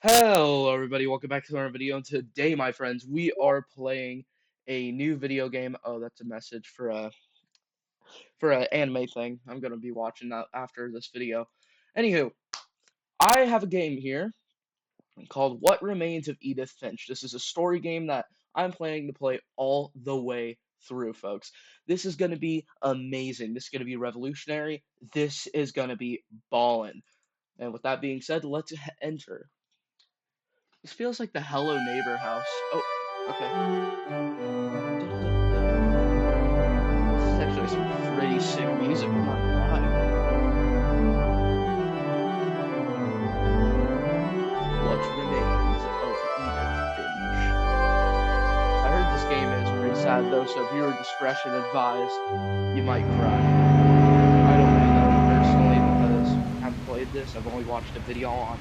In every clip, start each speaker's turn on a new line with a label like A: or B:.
A: Hello everybody, welcome back to our video, and today, my friends, we are playing a new video game. Oh, that's a message for a anime thing. I'm gonna be watching that after this video. Anywho, I have a game here called What Remains of Edith Finch. This is a story game that I'm planning to play all the way through, folks. This is gonna be amazing. This is gonna be revolutionary. This is gonna be ballin'. And with that being said, let's enter. This feels like the Hello Neighbor house. Oh, okay. This is actually some pretty sick music, I'm not gonna lie. What remains of Edith Finch? I heard this game is pretty sad though, so viewer discretion advised. You might cry. I don't know though, personally, because I haven't played this. I've only watched a video on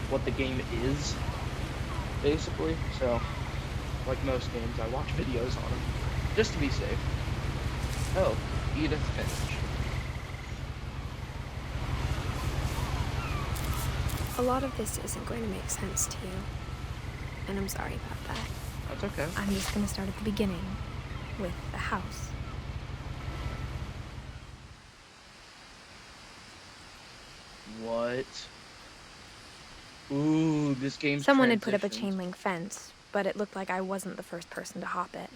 A: what the game is, basically. So, like most games, I watch videos on them, just to be safe. Oh, Edith Finch.
B: A lot of this isn't going to make sense to you, and I'm sorry about that.
A: That's okay.
B: I'm just going to start at the beginning, with the house.
A: What? Ooh, this game's
B: Someone had put up a
A: transitions.
B: chain link fence, but it looked like I wasn't the first person to hop it.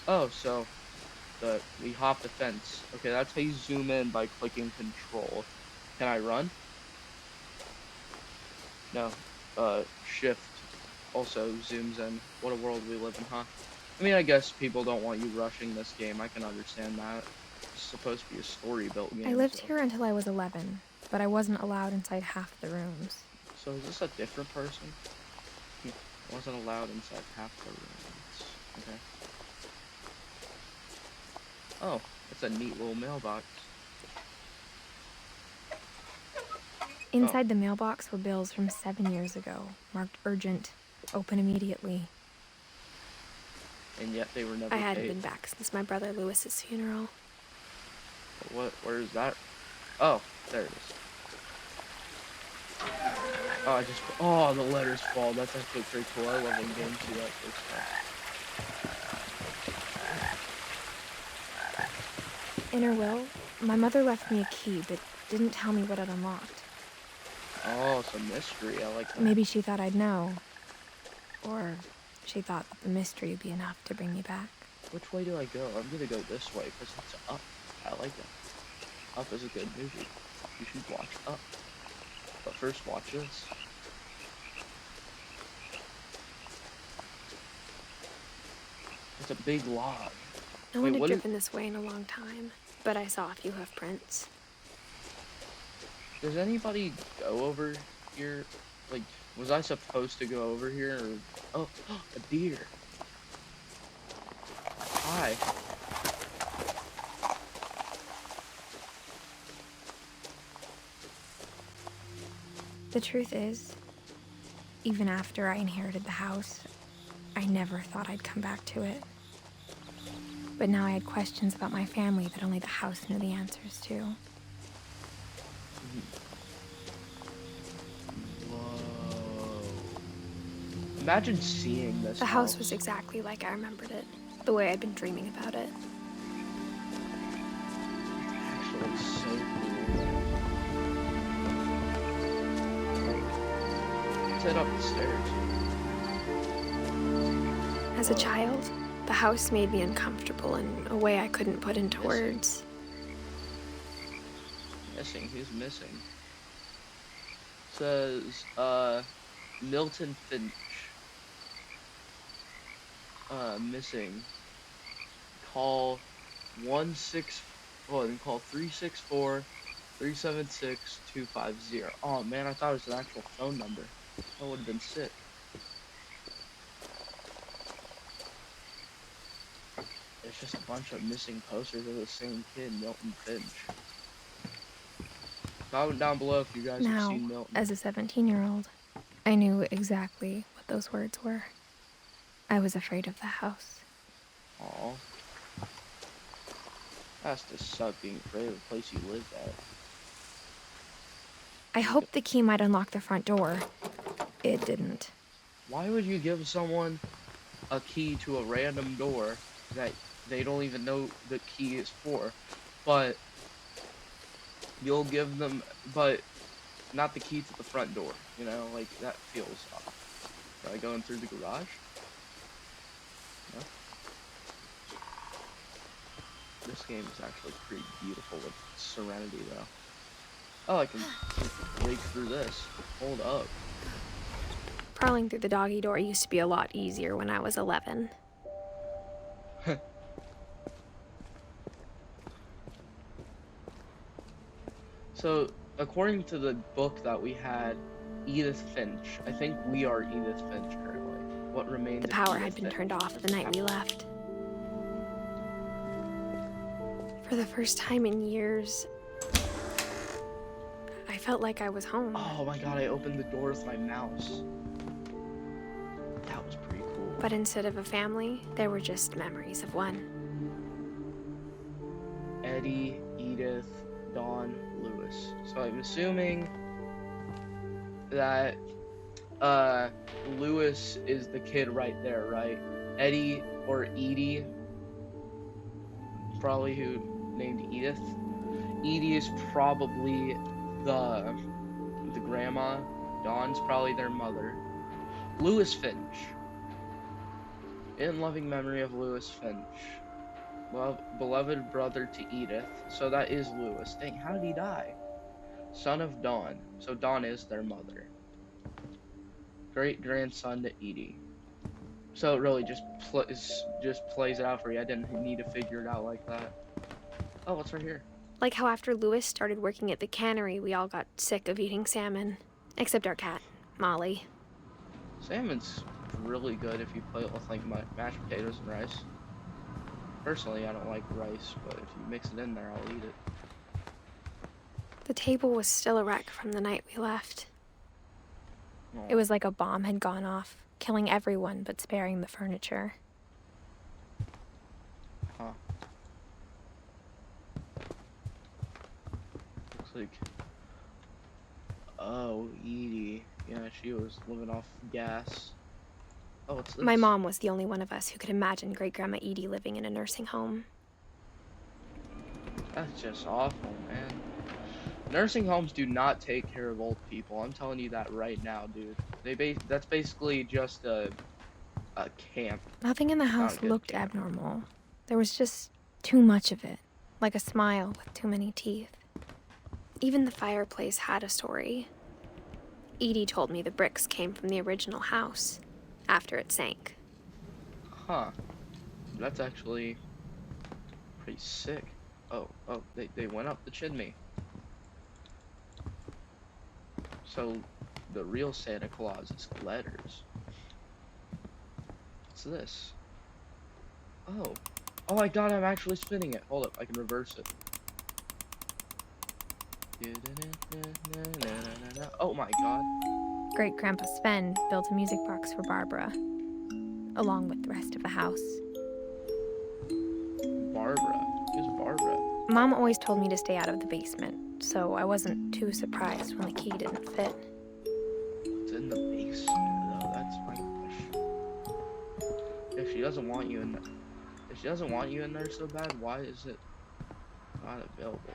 A: Oh, so we hop the fence. Okay, that's how you zoom in by clicking control. Can I run? No. Shift also zooms in. What a world we live in, huh? I mean, I guess people don't want you rushing this game. I can understand that. It's supposed to be a story-built
B: I
A: game,
B: lived
A: so.
B: here until I was 11, but I wasn't allowed inside half the rooms.
A: So is this a different person? Wasn't allowed inside half the rooms. Okay. Oh, it's a neat little mailbox. Oh,
B: Inside the mailbox were bills from 7 years ago, marked urgent, open immediately.
A: and yet they were never
B: I hadn't
A: paid.
B: been back since my brother Lewis's funeral.
A: Where is that? Oh, there it is. Oh, oh, the letters fall. That's actually pretty cool. I love when games do that sort of stuff.
B: In her will, my mother left me a key, but didn't tell me what it unlocked.
A: Oh, it's a mystery. I like that.
B: Maybe she thought I'd know. Or she thought that the mystery would be enough to bring me back.
A: Which way do I go? I'm gonna go this way because it's up. I like it. Up is a good movie. You should watch Up. But first, watch this. It's a big log.
B: No
A: Wait,
B: one had
A: what is...
B: driven this way in a long time, but I saw a few hoof prints.
A: Does anybody go over here? Like, was I supposed to go over here? Or... Oh, a deer. Hi.
B: The truth is, even after I inherited the house, I never thought I'd come back to it. But now I had questions about my family that only the house knew the answers to.
A: Whoa. Imagine seeing this
B: The house was exactly like I remembered it, the way I'd been dreaming about it.
A: Actually, so cool. Let's head up the stairs.
B: As a child, the house made me uncomfortable in a way I couldn't put into words.
A: Missing? Who's missing? Says, Milton Finch. Missing. Call 364-376-250. Oh man, I thought it was an actual phone number. That would have been sick. It's just a bunch of missing posters of the same kid, Milton Finch. Comment down below if you guys have seen
B: Now,
A: Milton.
B: as a 17-year-old, I knew exactly what those words were. I was afraid of the house.
A: Aw. That's to suck being afraid of the place you lived at.
B: I I hoped the key might unlock the front door. It didn't.
A: Why would you give someone a key to a random door that they don't even know the key is for, but you'll give them, but not the key to the front door, you know, like that feels off. Try going through the garage? No? This game is actually pretty beautiful with Serenity though. Oh, I can break through this. Hold up.
B: Crawling through the doggy door used to be a lot easier when I was 11.
A: So, according to the book that we had, Edith Finch, I think we are Edith Finch currently. What remains
B: The
A: of
B: power
A: Edith
B: had been
A: Finch?
B: turned off the night we left. For the first time in years, I felt like I was home.
A: Oh my god, I opened the door with my mouse. That was pretty cool.
B: But instead of a family, there were just memories of one.
A: Eddie, Edith, Dawn, Lewis. So I'm assuming that Lewis is the kid right there, right? Eddie or Edie, probably who named Edith. Edie is probably the grandma. Dawn's probably their mother. Lewis Finch. In loving memory of Lewis Finch. Beloved brother to Edith. So that is Lewis. Dang, how did he die? Son of Dawn. So Dawn is their mother. Great grandson to Edie. So it really just plays it out for you. I didn't need to figure it out like that. Oh, what's right here?
B: Like how after Lewis started working at the cannery, we all got sick of eating salmon. Except our cat, Molly.
A: Salmon's really good if you play it with like mashed potatoes and rice. Personally, I don't like rice, but if you mix it in there, I'll eat it.
B: The table was still a wreck from the night we left.
A: Oh.
B: It was like a bomb had gone off, killing everyone but sparing the furniture.
A: Huh. Looks like... Oh, Edie. Yeah, she was living off gas. Oh, what's this?
B: My mom was the only one of us who could imagine Great-Grandma Edie living in a nursing home.
A: That's just awful, man. Nursing homes do not take care of old people. I'm telling you that right now, dude. That's basically just a camp.
B: Nothing in the
A: Not a
B: house
A: good
B: looked
A: camp.
B: abnormal. There was just too much of it, like a smile with too many teeth. Even the fireplace had a story. Edie told me the bricks came from the original house, after it sank.
A: Huh. That's actually pretty sick. Oh, they went up the chimney. So, the real Santa Claus is letters. What's this? Oh. Oh my god, I'm actually spinning it. Hold up, I can reverse it. Oh my god.
B: Great-Grandpa Sven built a music box for Barbara, along with the rest of the house.
A: Barbara. Who's Barbara?
B: Mom always told me to stay out of the basement, so I wasn't too surprised when the key didn't fit.
A: It's in the basement, though. That's my question. If she doesn't want you in there, so bad, why is it not available?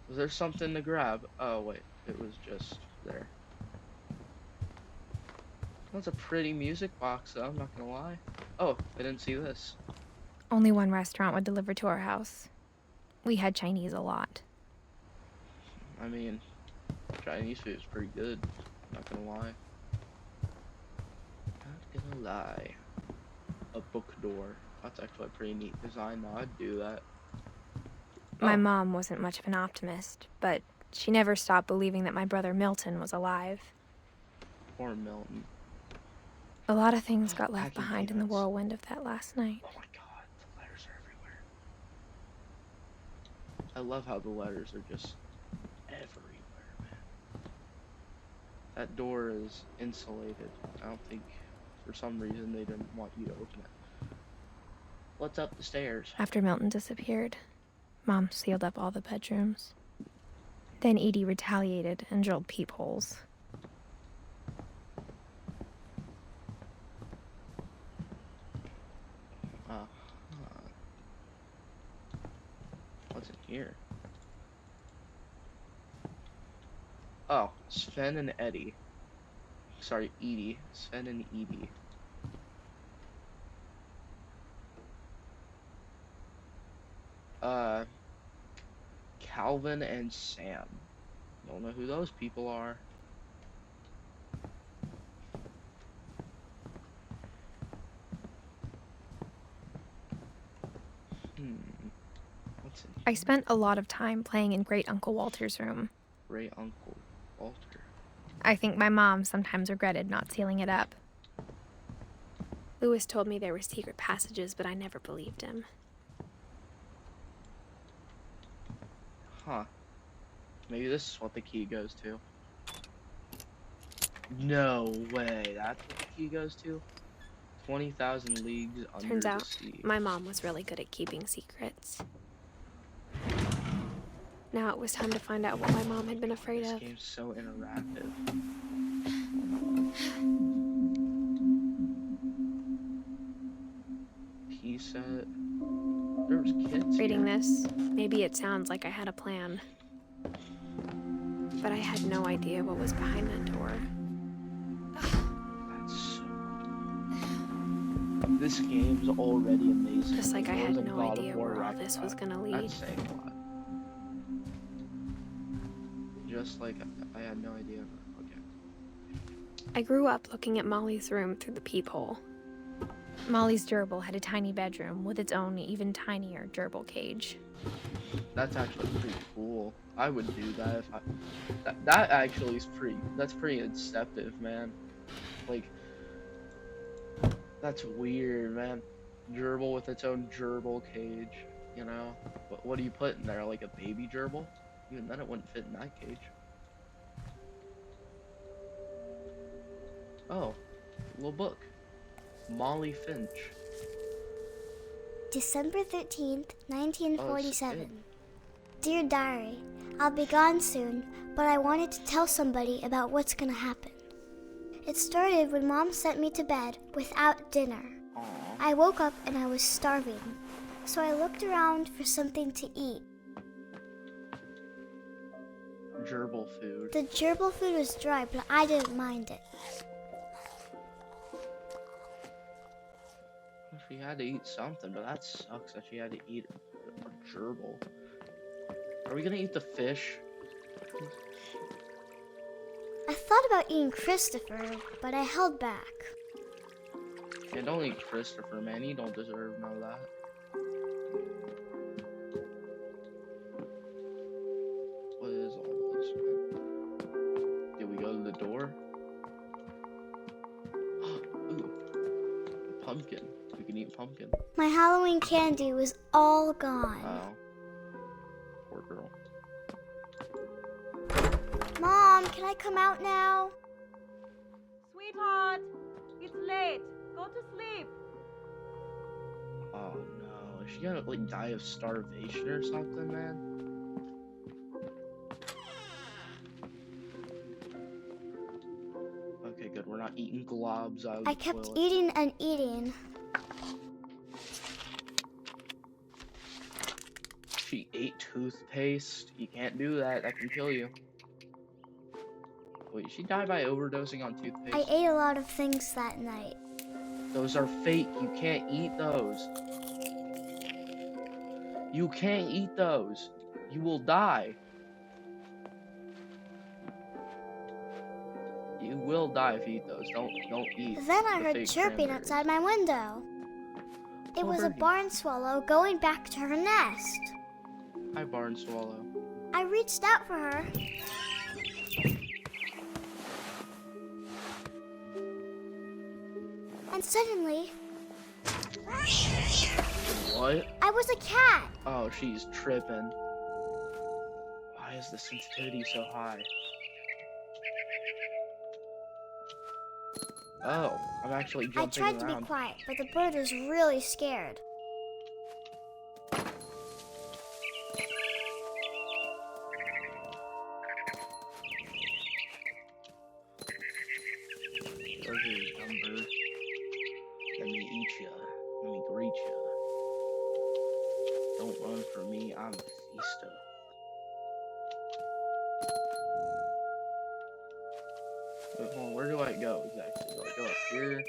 A: Was there something to grab? Oh wait, it was just there. That's a pretty music box, though. I'm not gonna lie. Oh, I didn't see this.
B: Only one restaurant would deliver to our house. We had Chinese a lot.
A: I mean, Chinese food is pretty good. Not gonna lie. Not gonna lie. A book door. That's actually a pretty neat design, though. I'd do that.
B: My mom wasn't much of an optimist, but she never stopped believing that my brother Milton was alive.
A: Poor Milton.
B: A lot of things got left
A: Packing
B: behind in the
A: peanuts.
B: whirlwind of that last night.
A: Oh my god, the letters are everywhere. I love how the letters are just everywhere, man. That door is insulated. I don't think, for some reason, they didn't want you to open it. What's up the stairs?
B: After Milton disappeared, Mom sealed up all the bedrooms. Then Edie retaliated and drilled peepholes.
A: What's in here? Oh, Sven and Eddie. Sorry, Edie. Sven and Edie. Calvin and Sam. Don't know who those people are. What's in here?
B: I spent a lot of time playing in Great Uncle Walter's room.
A: Great Uncle Walter.
B: I think my mom sometimes regretted not sealing it up. Louis told me there were secret passages, but I never believed him.
A: Huh. Maybe this is what the key goes to. No way. That's what the key goes to? 20,000 leagues under
B: Turns
A: the
B: out,
A: sea.
B: my mom was really good at keeping secrets. Now it was time to find out what my mom had been afraid of.
A: This game's so interactive. He said there was kids
B: Reading
A: here.
B: this, maybe it sounds like I had a plan. But I had no idea what was behind that door.
A: That's so... This game's already amazing.
B: Just like I
A: There
B: had
A: was a
B: no
A: God of
B: idea
A: War
B: where all this was
A: Ragnarok.
B: gonna lead.
A: That's saying a lot. Just like I had no idea. Okay.
B: I grew up looking at Molly's room through the peephole. Molly's gerbil had a tiny bedroom with its own even tinier gerbil cage.
A: That's actually pretty cool. I would do that if I... That actually is that's pretty deceptive, man. Like, that's weird, man. Gerbil with its own gerbil cage, you know? What do you put in there, like a baby gerbil? Even then it wouldn't fit in that cage. Oh, little book. Molly Finch.
C: December 13th, 1947.
A: Oh,
C: Dear Diary, I'll be gone soon, but I wanted to tell somebody about what's gonna happen. It started when Mom sent me to bed without dinner.
A: Aww.
C: I woke up and I was starving, so I looked around for something to eat.
A: Gerbil food.
C: The gerbil food was dry, but I didn't mind it.
A: She had to eat something, but that sucks that she had to eat a gerbil. Are we gonna eat the fish?
C: I thought about eating Christopher, but I held back.
A: Yeah, don't eat Christopher, man. You don't deserve none of that. What is all this, man? Did we go to the door? Ooh, a pumpkin. We can eat pumpkin.
C: My Halloween candy was all gone.
A: Oh, poor girl.
C: Mom, can I come out now?
D: Sweetheart, it's late. Go to sleep.
A: Oh no, is she gonna like die of starvation or something, man? Okay, good. We're not eating globs out of the
C: I kept
A: toilet.
C: eating and eating.
A: She ate toothpaste. You can't do that. That can kill you. Wait, she died by overdosing on toothpaste?
C: I ate a lot of things that night.
A: Those are fake. You can't eat those. You can't eat those. You will die. You will die if you eat those. Don't eat.
C: Then I
A: the
C: heard
A: fake
C: chirping
A: cranberries.
C: outside my window. It
A: Oh,
C: was a
A: birdie.
C: barn swallow going back to her nest.
A: Hi, barn swallow.
C: I reached out for her. And suddenly,
A: What?
C: I was a cat.
A: Oh, she's tripping. Why is the sensitivity so high? Oh, I'm actually
C: I
A: jumping
C: tried to be
A: around.
C: quiet, but the bird was really scared.
A: amethysta. Wait, hold on, where do I go exactly? Do I go up here?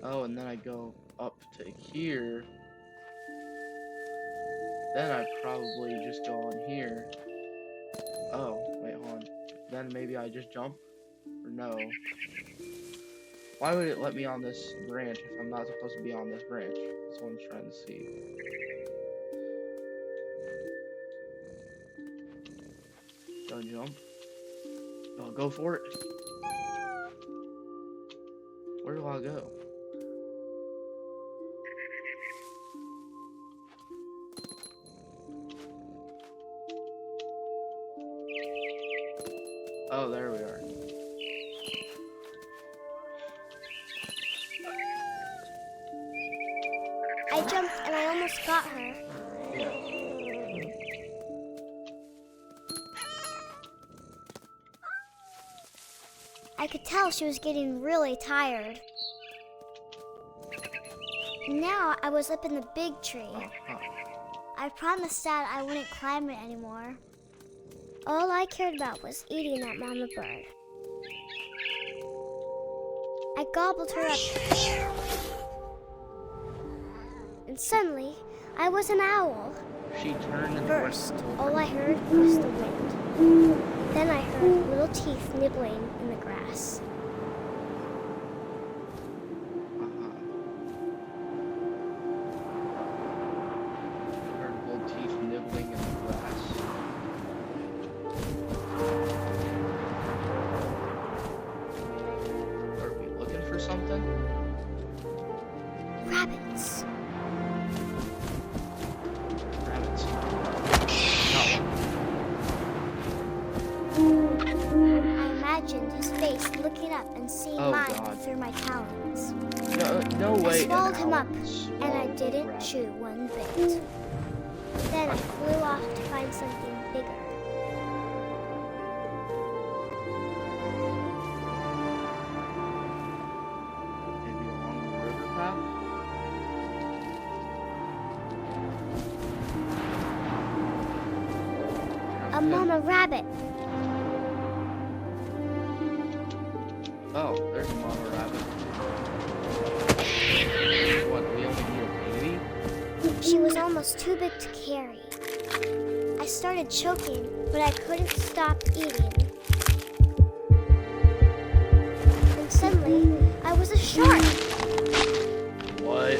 A: Oh, and then I go up to here. Then I probably just go on here. Oh, wait, hold on. Then maybe I just jump? Or no? Why would it let me on this branch if I'm not supposed to be on this branch? That's what I'm trying to see. Do I jump? Oh, go for it. Where do I go? Oh, there we are.
C: I jumped and I almost got her.
A: Yeah.
C: I could tell she was getting really tired. Now I was up in the big tree. I promised Dad I wouldn't climb it anymore. All I cared about was eating that mama bird. I gobbled her up. And suddenly, I was an owl.
A: She turned and
C: First, all I heard was the wind. Then I heard little teeth nibbling in the grass.
A: Her gold teeth nibbling in the grass. Are we looking for something?
C: Rabbits.
A: Rabbits.
C: I imagined his face looking up and seeing
A: Oh,
C: mine
A: God.
C: through my talons.
A: No
C: I
A: way.
C: swallowed him up,
A: An owl
C: and I
A: swallowed a
C: didn't
A: rabbit.
C: chew one bit. Then I flew off to find something bigger.
A: Maybe along the river path?
C: A mama rabbit.
A: Oh, there's a mama rabbit. What, we only need a baby?
C: She was almost too big to carry. I started choking, but I couldn't stop eating. And suddenly, I was a shark.
A: What?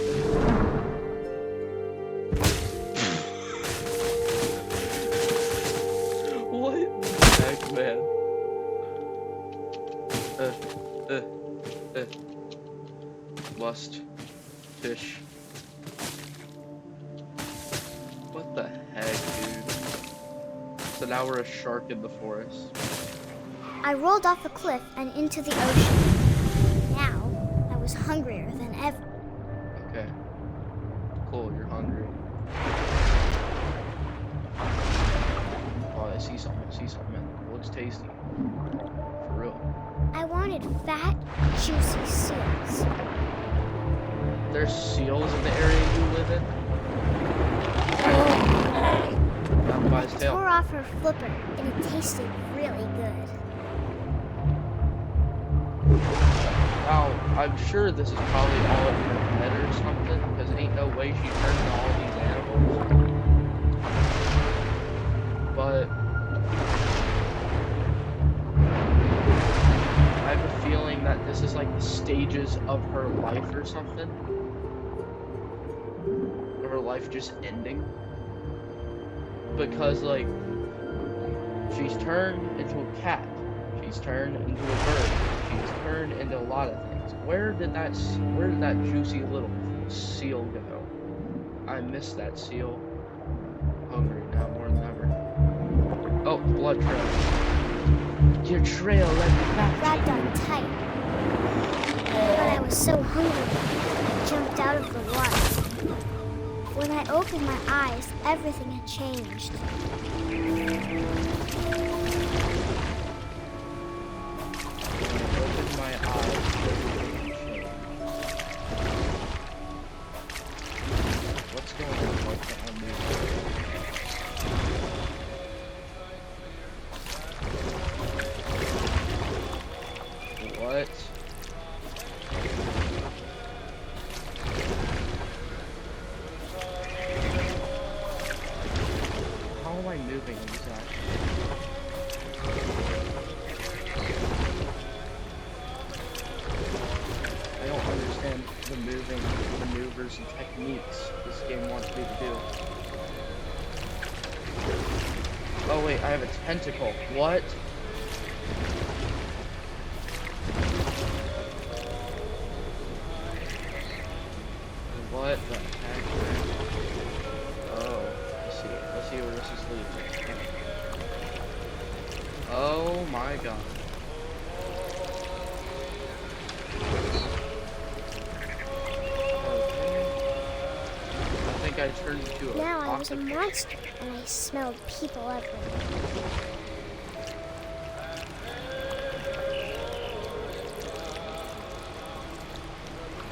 A: What the heck, man? Lust. Fish. What the heck, dude? So now we're a shark in the forest.
C: I rolled off a cliff and into the ocean. Now, I was hungrier than ever.
A: Okay. Cool, you're hungry. Oh, I see something. It looks tasty. For real.
C: I wanted fat, juicy seals.
A: There's seals in the area you live in? Down by his tail.
C: Tore off her flipper, and it tasted really good.
A: Now, I'm sure this is probably all in her head or something, because ain't no way she turned into all these animals. But I have a feeling that this is like the stages of her life or something. Of her life just ending. Because, like, she's turned into a cat. She's turned into a bird. She's turned into a lot of things. Where did that juicy little seal go? I miss that seal. Hungry now more than ever. Oh, blood trail. Your trail led me back.
C: Grabbed on tight. But I was so hungry, I jumped out of the water. When I opened my eyes, everything had changed.
A: Open my eyes. What's going on? Why can't I move? What? How am I moving exactly? I don't understand the moving maneuvers and techniques this game wants me to do. Oh wait, I have a tentacle. What? What the heck? Oh, let's see where this is leading. Oh my god. I think I turned into a
C: Now I was a
A: octopus.
C: monster, and I smelled people everywhere.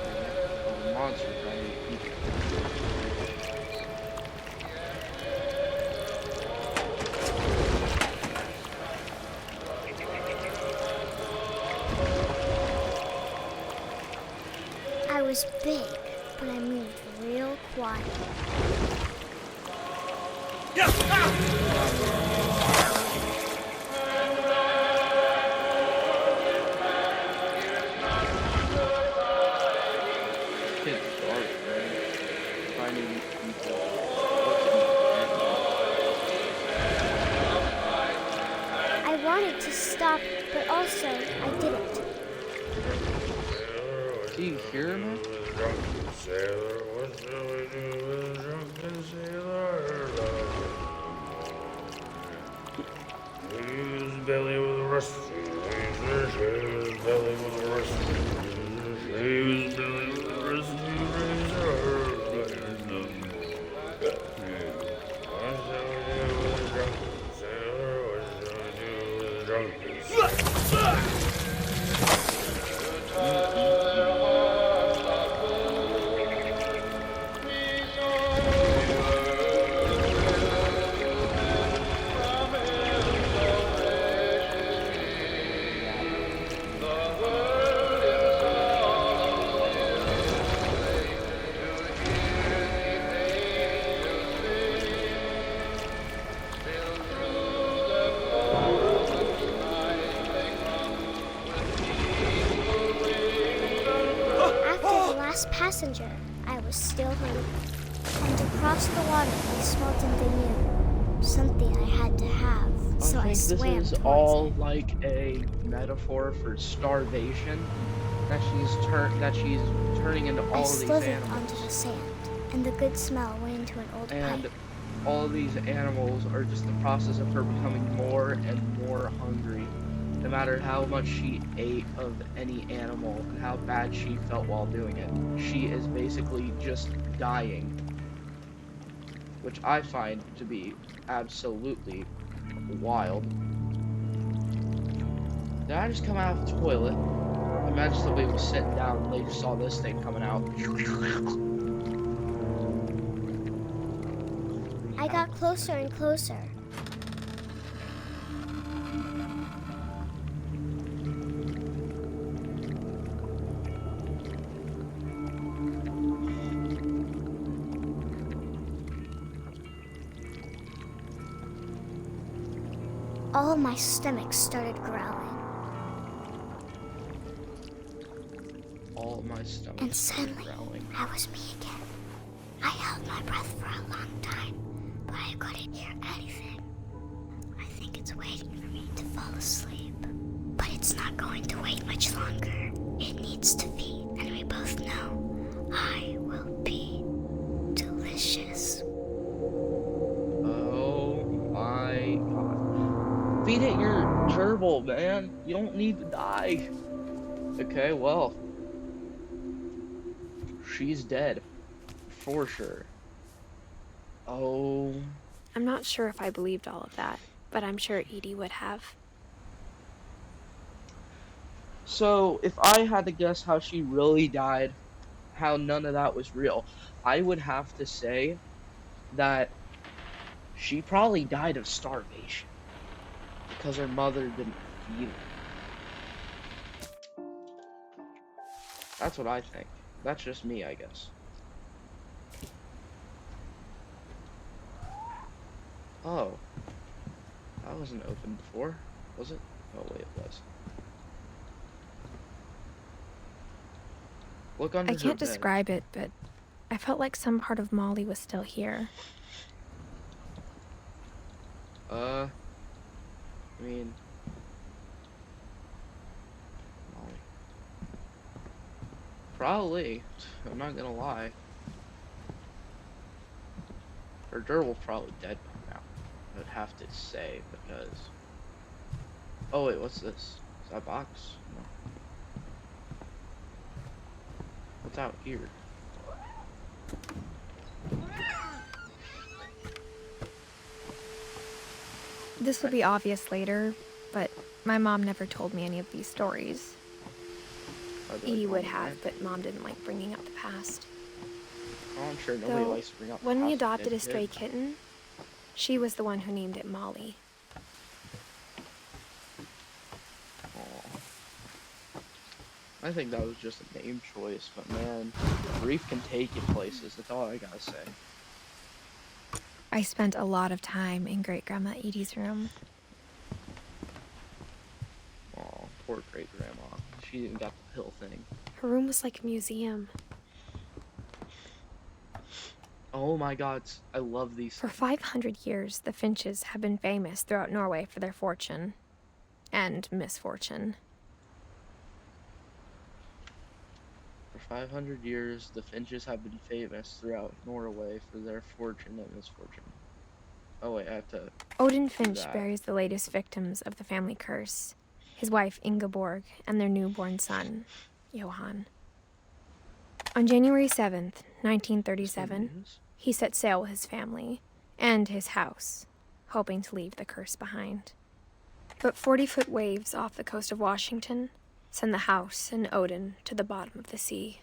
A: A monster trying to eat people.
C: I was big, but I moved real quiet.
A: Kid's dark, man. Trying to eat people.
C: I wanted to stop, but also I didn't.
A: Do you hear me?
E: His belly was rusty. His belly was rusty. His belly was rusty.
C: After the last passenger, I was still hungry. And across the water, I smelled something new. Something I had to have, so I
A: think this
C: swam
A: is
C: towards
A: all
C: it.
A: like a metaphor for starvation. That she's turning into
C: I
A: all of these
C: slithered
A: animals.
C: onto the sand, and the good smell went into an old
A: And
C: pipe.
A: all of these animals are just the process of her becoming more and more hungry. No matter how much she ate of any animal and how bad she felt while doing it, she is basically just dying. Which I find to be absolutely wild. Did I just come out of the toilet? Imagine somebody was sitting down and they just saw this thing coming out.
C: I got closer and closer. All my stomach started growling,
A: All my stomach
C: and
A: started
C: suddenly
A: growling.
C: I was me again. I held my breath for a long time, but I couldn't hear anything. I think it's waiting for me to fall asleep. But it's not going to wait much longer. It needs to feed, and we both know I will be delicious.
A: Oh my god. Feed it your gerbil, man. You don't need to die. Okay, well. She's dead. For sure. Oh.
B: I'm not sure if I believed all of that, but I'm sure Edie would have.
A: So, if I had to guess how she really died, how none of that was real, I would have to say that she probably died of starvation because her mother didn't feed her. That's what I think. That's just me, I guess. Oh, that wasn't open before, was it? Oh wait, it was. Look
B: I
A: under her
B: can't
A: bed.
B: describe it, but I felt like some part of Molly was still here.
A: I mean, Molly. Probably. I'm not gonna lie. Her gerbil's probably dead by now. I'd have to say because. Oh wait, what's this? Is that a box? No. What's out here?
B: This will be obvious later, but my mom never told me any of these stories.
A: I'd be like,
B: Edie would
A: Mom,
B: have,
A: right?
B: but Mom didn't like bringing up the past.
A: Oh, I'm sure nobody
B: Though,
A: likes to bring up the
B: when we
A: past with
B: adopted
A: dead
B: a stray
A: kids.
B: kitten, she was the one who named it Molly.
A: Aw. I think that was just a name choice, but man, grief can take you places. That's all I gotta say.
B: I spent a lot of time in Great-Grandma Edie's room.
A: Aw, poor great grandma. She even got the pill thing.
B: Her room was like a museum.
A: Oh my god, I love these
B: For
A: things.
B: 500 years, the Finches have been famous throughout Norway for their fortune and misfortune.
A: For 500 years, the Finches have been famous throughout Norway for their fortune and misfortune. Oh wait, I have to
B: Odin
A: do
B: Finch
A: that.
B: buries the latest victims of the family curse, his wife Ingeborg and their newborn son, Johan. On January 7th,
A: Is there
B: 1937,
A: news?
B: he set sail with his family and his house, hoping to leave the curse behind. But 40-foot waves off the coast of Washington send the house and Odin to the bottom of the sea.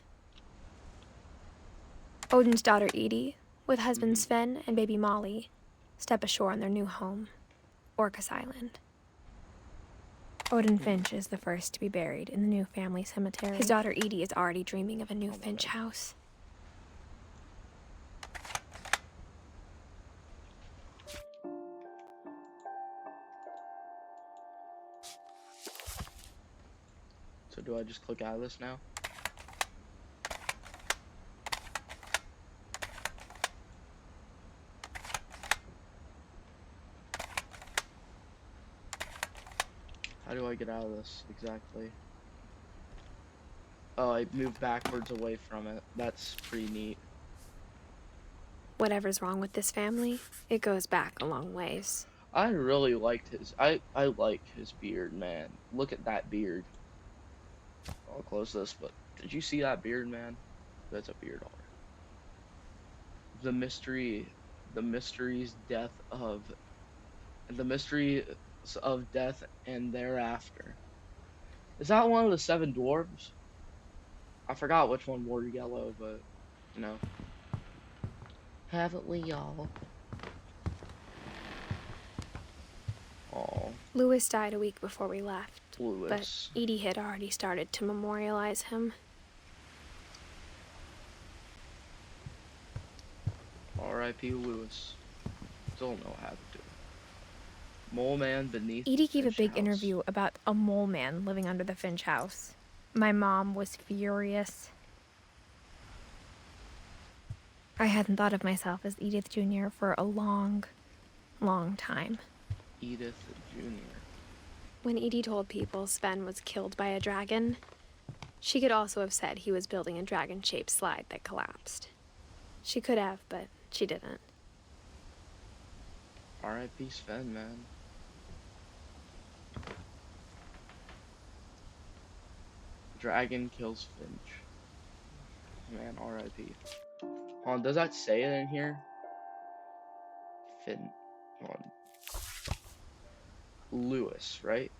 B: Odin's daughter Edie, with husband Sven and baby Molly, step ashore on their new home, Orcas Island. Odin Finch is the first to be buried in the new family cemetery. His daughter Edie is already dreaming of a new Finch house.
A: So do I just click out of this now? How do I get out of this exactly? Oh, I moved backwards away from it. That's pretty neat.
B: Whatever's wrong with this family, it goes back a long ways.
A: I really liked his. I like his beard, man. Look at that beard. I'll close this, but did you see that beard, man? That's a beard already. The mystery, the mysteries death of, the mysteries of death and thereafter. Is that one of the seven dwarves? I forgot which one wore yellow, but you know, haven't we y'all? Oh,
B: Louis died a week before we left, but
A: Lewis.
B: Edie had already started to memorialize him.
A: R.I.P. Lewis. Don't know what happened to him. Mole man beneath
B: Edie
A: the
B: gave a
A: Finch
B: big
A: house.
B: interview about a mole man living under the Finch house. My mom was furious. I hadn't thought of myself as Edith Jr. for a long, long time.
A: Edith Jr.
B: When Edie told people Sven was killed by a dragon, she could also have said he was building a dragon-shaped slide that collapsed. She could have, but she didn't.
A: R.I.P. Sven, man. Dragon kills Finch. Man, R.I.P. Hold on, does that say it in here? Finn. Hold on. Lewis, right?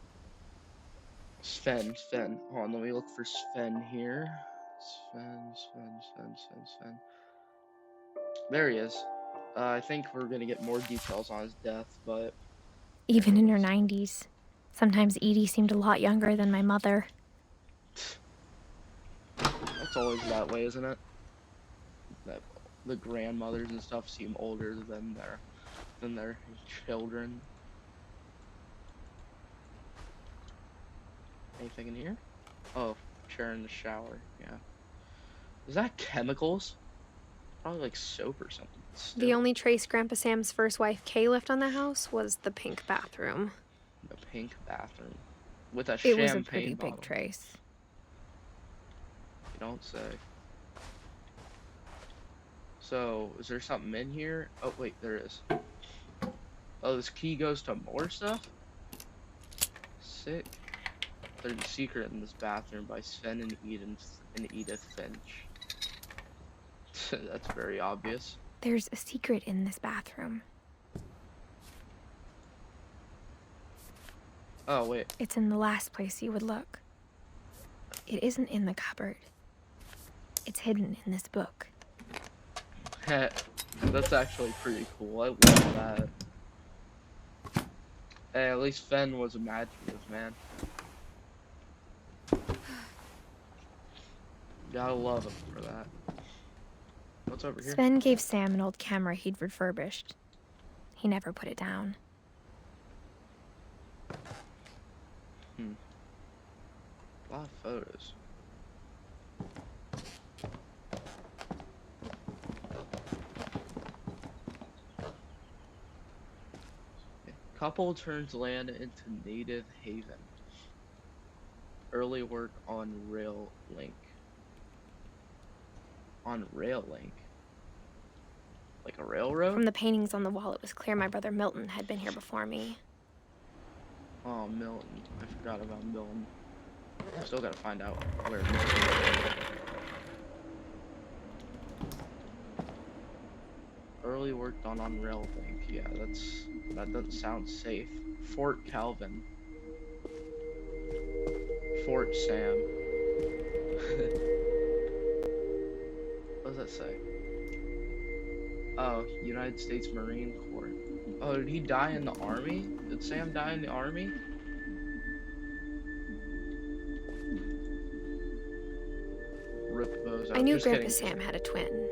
A: Sven. Hold on, let me look for Sven here. Sven. There he is. I think we're gonna get more details on his death, but
B: Even
A: there
B: in
A: he
B: her
A: is.
B: 90s. Sometimes Edie seemed a lot younger than my mother.
A: always that way, isn't it? That the grandmothers and stuff seem older than their children. Anything in here? Oh, chair in the shower. Yeah. Is that chemicals? Probably like soap or something. But
B: The
A: still,
B: only trace Grandpa Sam's first wife, Kay, left on the house was the pink bathroom.
A: the pink bathroom with a
B: It was a pretty
A: champagne
B: big
A: bottle.
B: trace.
A: You don't say. So, is there something in here? Oh, wait, there is. Oh, this key goes to more stuff? Sick. There's a secret in this bathroom by Sven and Edith Finch. That's very obvious.
B: There's a secret in this bathroom.
A: Oh, wait.
B: It's in the last place you would look. It isn't in the cupboard. It's hidden in this book.
A: That's actually pretty cool. I love that. Hey, at least Sven was imaginative, man. Gotta love him for that. What's over here?
B: Sven gave Sam an old camera he'd refurbished. He never put it down.
A: A lot of photos. Couple turns land into native haven. Early work on rail link. On rail link? Like a railroad?
B: From the paintings on the wall, it was clear my brother Milton had been here before me.
A: Oh, Milton. I forgot about Milton. Still gotta find out where Milton is. Early work done on rail link. Yeah, that doesn't sound safe. Fort Calvin. Fort Sam. What does that say? Oh, United States Marine Corps. Oh, did he die in the army? Did Sam die in the army? Rip those out.
B: I knew
A: Just
B: Grandpa
A: kidding.
B: Sam had a twin.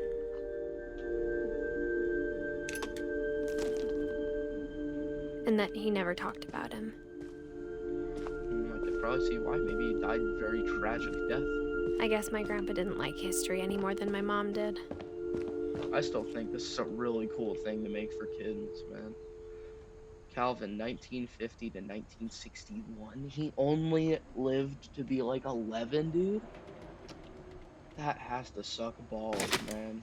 B: And that he never talked about him.
A: I could probably see why. Maybe he died a very tragic death.
B: I guess my grandpa didn't like history any more than my mom did.
A: I still think this is a really cool thing to make for kids, man. Calvin, 1950 to 1961. He only lived to be like 11, dude. That has to suck balls, man.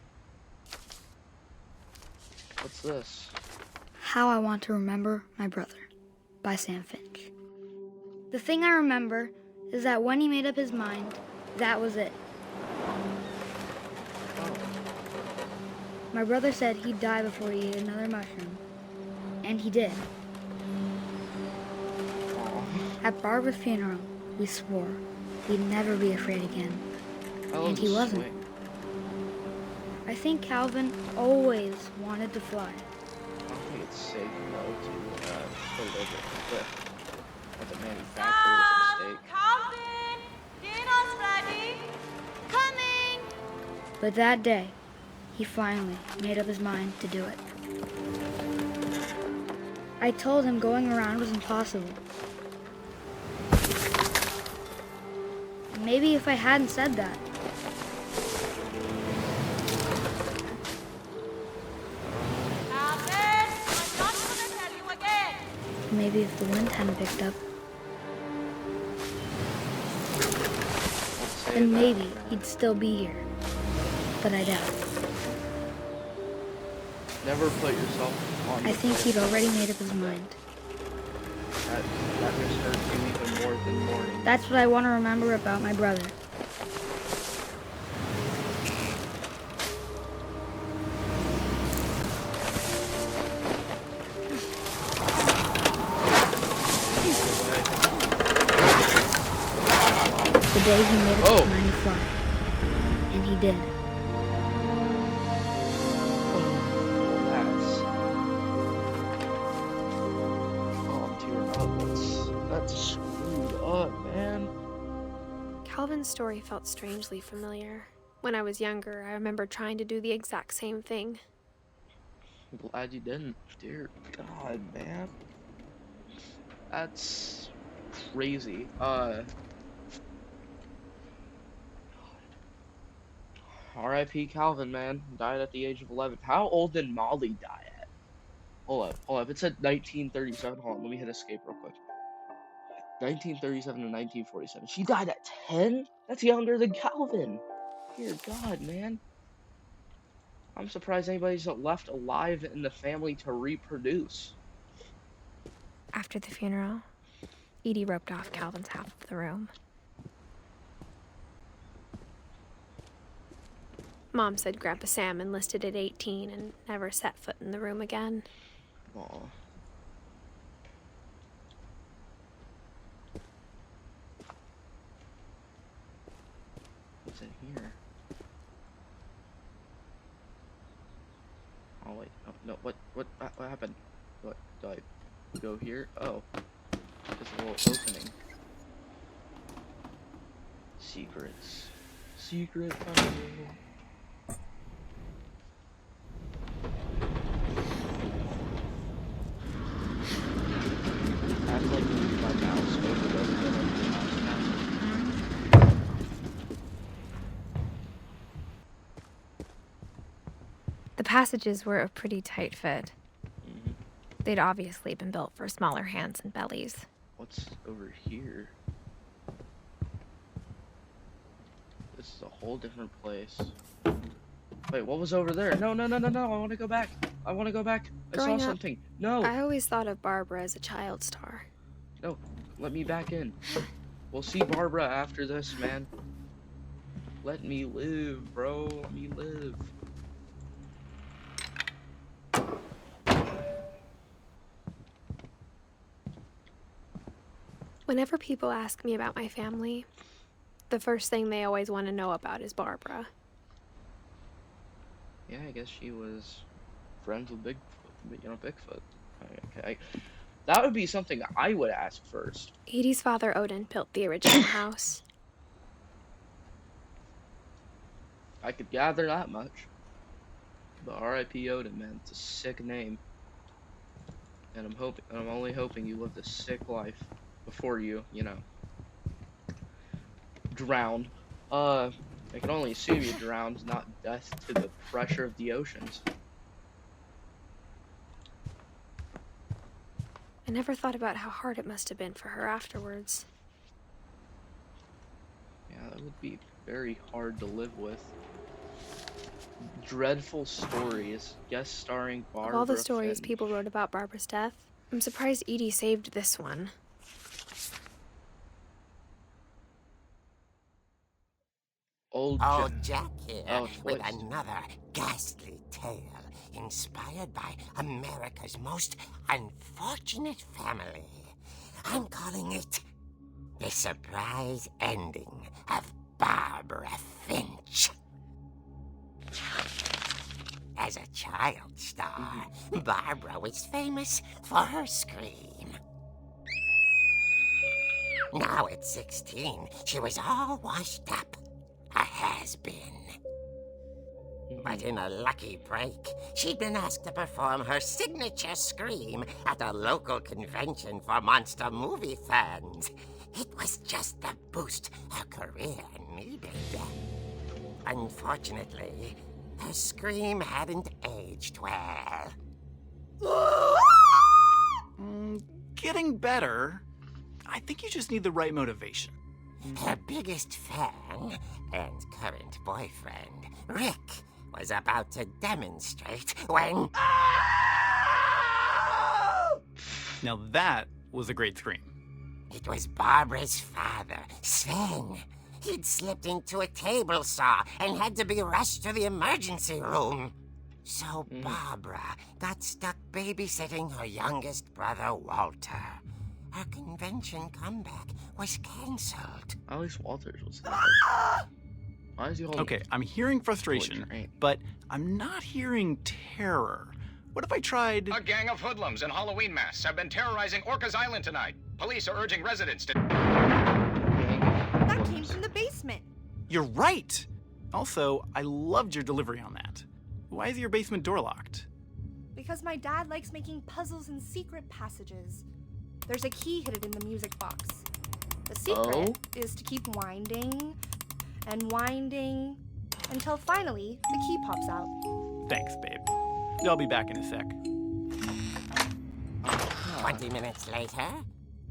A: What's this?
C: How I Want to Remember My Brother by Sam Finch. The thing I remember is that when he made up his mind, that was it.
A: Oh,
C: My brother said he'd die before he ate another mushroom. And he did.
A: aw.
C: At Barbara's funeral, we swore we'd never be afraid again.
A: That was
C: And he
A: a
C: wasn't.
A: swing.
C: I think Calvin always wanted to fly.
A: I don't think it's safe, though, to live with a manufacturer's mistake.
D: Calvin! Dinner's ready!
C: Coming! But that day, he finally made up his mind to do it. I told him going around was impossible. Maybe if I hadn't said that,
D: Calvin! I'm not gonna tell you again!
C: maybe if the wind hadn't picked up,
A: Don't say
C: then
A: that,
C: maybe
A: man.
C: he'd still be here. But I doubt it.
A: Never put yourself on
C: I
A: the
C: think
A: place
C: he'd already made up his mind.
A: that just hurts you even more than mourning.
C: That's what I want to remember about my brother. The day he made up
A: Oh.
C: his mind to fly. And he did.
A: I'm tearing up. That's screwed up, man.
B: Calvin's story felt strangely familiar. When I was younger, I remember trying to do the exact same thing.
A: I'm glad you didn't. Dear God, man. That's crazy. R.I.P. Calvin, man. Died at the age of 11. How old did Molly die at? Hold up. It said 1937. Hold on, let me hit escape real quick. 1937 to 1947. She died at 10? That's younger than Calvin. Dear God, man. I'm surprised anybody's left alive in the family to reproduce.
B: After the funeral, Edie roped off Calvin's half of the room. Mom said Grandpa Sam enlisted at 18 and never set foot in the room again.
A: Aw. What's in here? Oh wait, no, what happened? What, do I go here? Oh, there's a little opening. Secrets. Secret tunnel. I have to like move my mouse over the mouse now.
B: The passages were a pretty tight fit.
A: Mm-hmm.
B: They'd obviously been built for smaller hands and bellies.
A: What's over here? This is a whole different place. Wait, what was over there? No, I want to go back. I want to go back. I
B: Growing
A: saw
B: up,
A: something. No.
B: I always thought of Barbara as a child star.
A: No, let me back in. We'll see Barbara after this, man. Let me live, bro. Let me live.
B: Whenever people ask me about my family, the first thing they always want to know about is Barbara.
A: Yeah, I guess she was friends with Bigfoot. Okay, that would be something I would ask first.
B: Edie's father, Odin, built the original house.
A: I could gather that much. But R.I.P. Odin, man, it's a sick name. And I'm only hoping you lived a sick life before you know, drowned. I can only assume you drowned, not death to the pressure of the oceans.
B: I never thought about how hard it must have been for her afterwards.
A: Yeah, that would be very hard to live with. Dreadful stories, guest starring Barbara.
B: Of all the stories
A: Finch.
B: people wrote about Barbara's death, I'm surprised Edie saved this one.
A: Old
F: Jack here
A: Oh,
F: with
A: voice.
F: another ghastly tale inspired by America's most unfortunate family. I'm calling it The Surprise Ending of Barbara Finch. As a child star, Barbara was famous for her scream. Now at 16, she was all washed up. A has-been. But in a lucky break, she'd been asked to perform her signature scream at a local convention for monster movie fans. It was just the boost her career needed. Unfortunately, her scream hadn't aged well.
G: Getting better. I think you just need the right motivation.
F: Her biggest fan and current boyfriend, Rick, was about to demonstrate when...
G: Now that was a great scream.
F: It was Barbara's father, Sven. He'd slipped into a table saw and had to be rushed to the emergency room. So Barbara got stuck babysitting her youngest brother, Walter. Her convention comeback was cancelled.
A: At least Walters was there. Why is he holding?
G: Okay, I'm hearing frustration,
A: train.
G: but I'm not hearing terror. What if I tried...
H: A gang of hoodlums in Halloween masks have been terrorizing Orcas Island tonight. Police are urging residents to...
D: That came from the basement.
G: You're right! Also, I loved your delivery on that. Why is your basement door locked?
I: Because my dad likes making puzzles and secret passages. There's a key hidden in the music box. The secret is to keep winding and winding until finally the key pops out.
G: Thanks, babe. I'll be back in a sec.
F: 20 minutes later,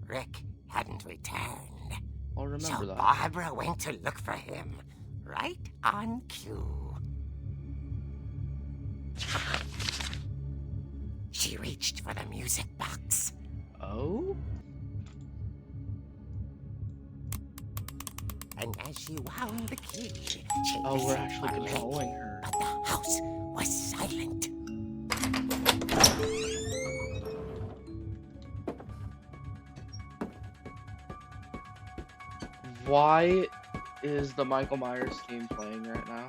F: Rick hadn't returned.
A: I'll remember
F: So
A: that.
F: Barbara went to look for him, right on cue. She reached for the music box.
A: Oh?
F: And as she wound the key, she
A: Oh, we're
F: listened
A: actually
F: for Rick,
A: controlling her.
F: but the house was silent.
A: Why is the Michael Myers theme playing right now?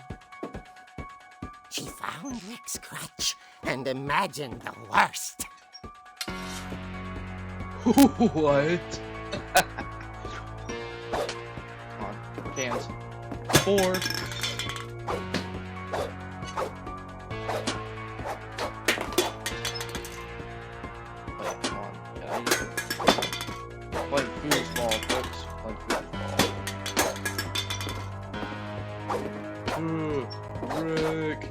F: She found Rick's crutch and imagined the worst.
A: What? Come on, cans. 4. Wait, come on. Can I use it? Playing foosball, folks. Playing foosball. Rick.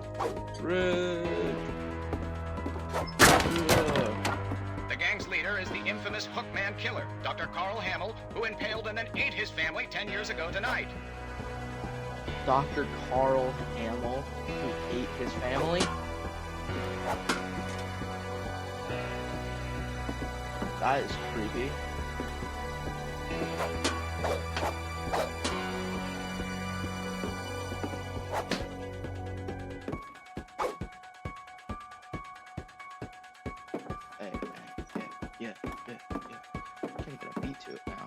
H: The gang's leader is the infamous Hookman killer, Dr. Carl Hamill, who impaled and then ate his family 10 years ago tonight.
A: Dr. Carl Hamill, who ate his family? That is creepy. Hey, yeah. Can't get a beat to it now.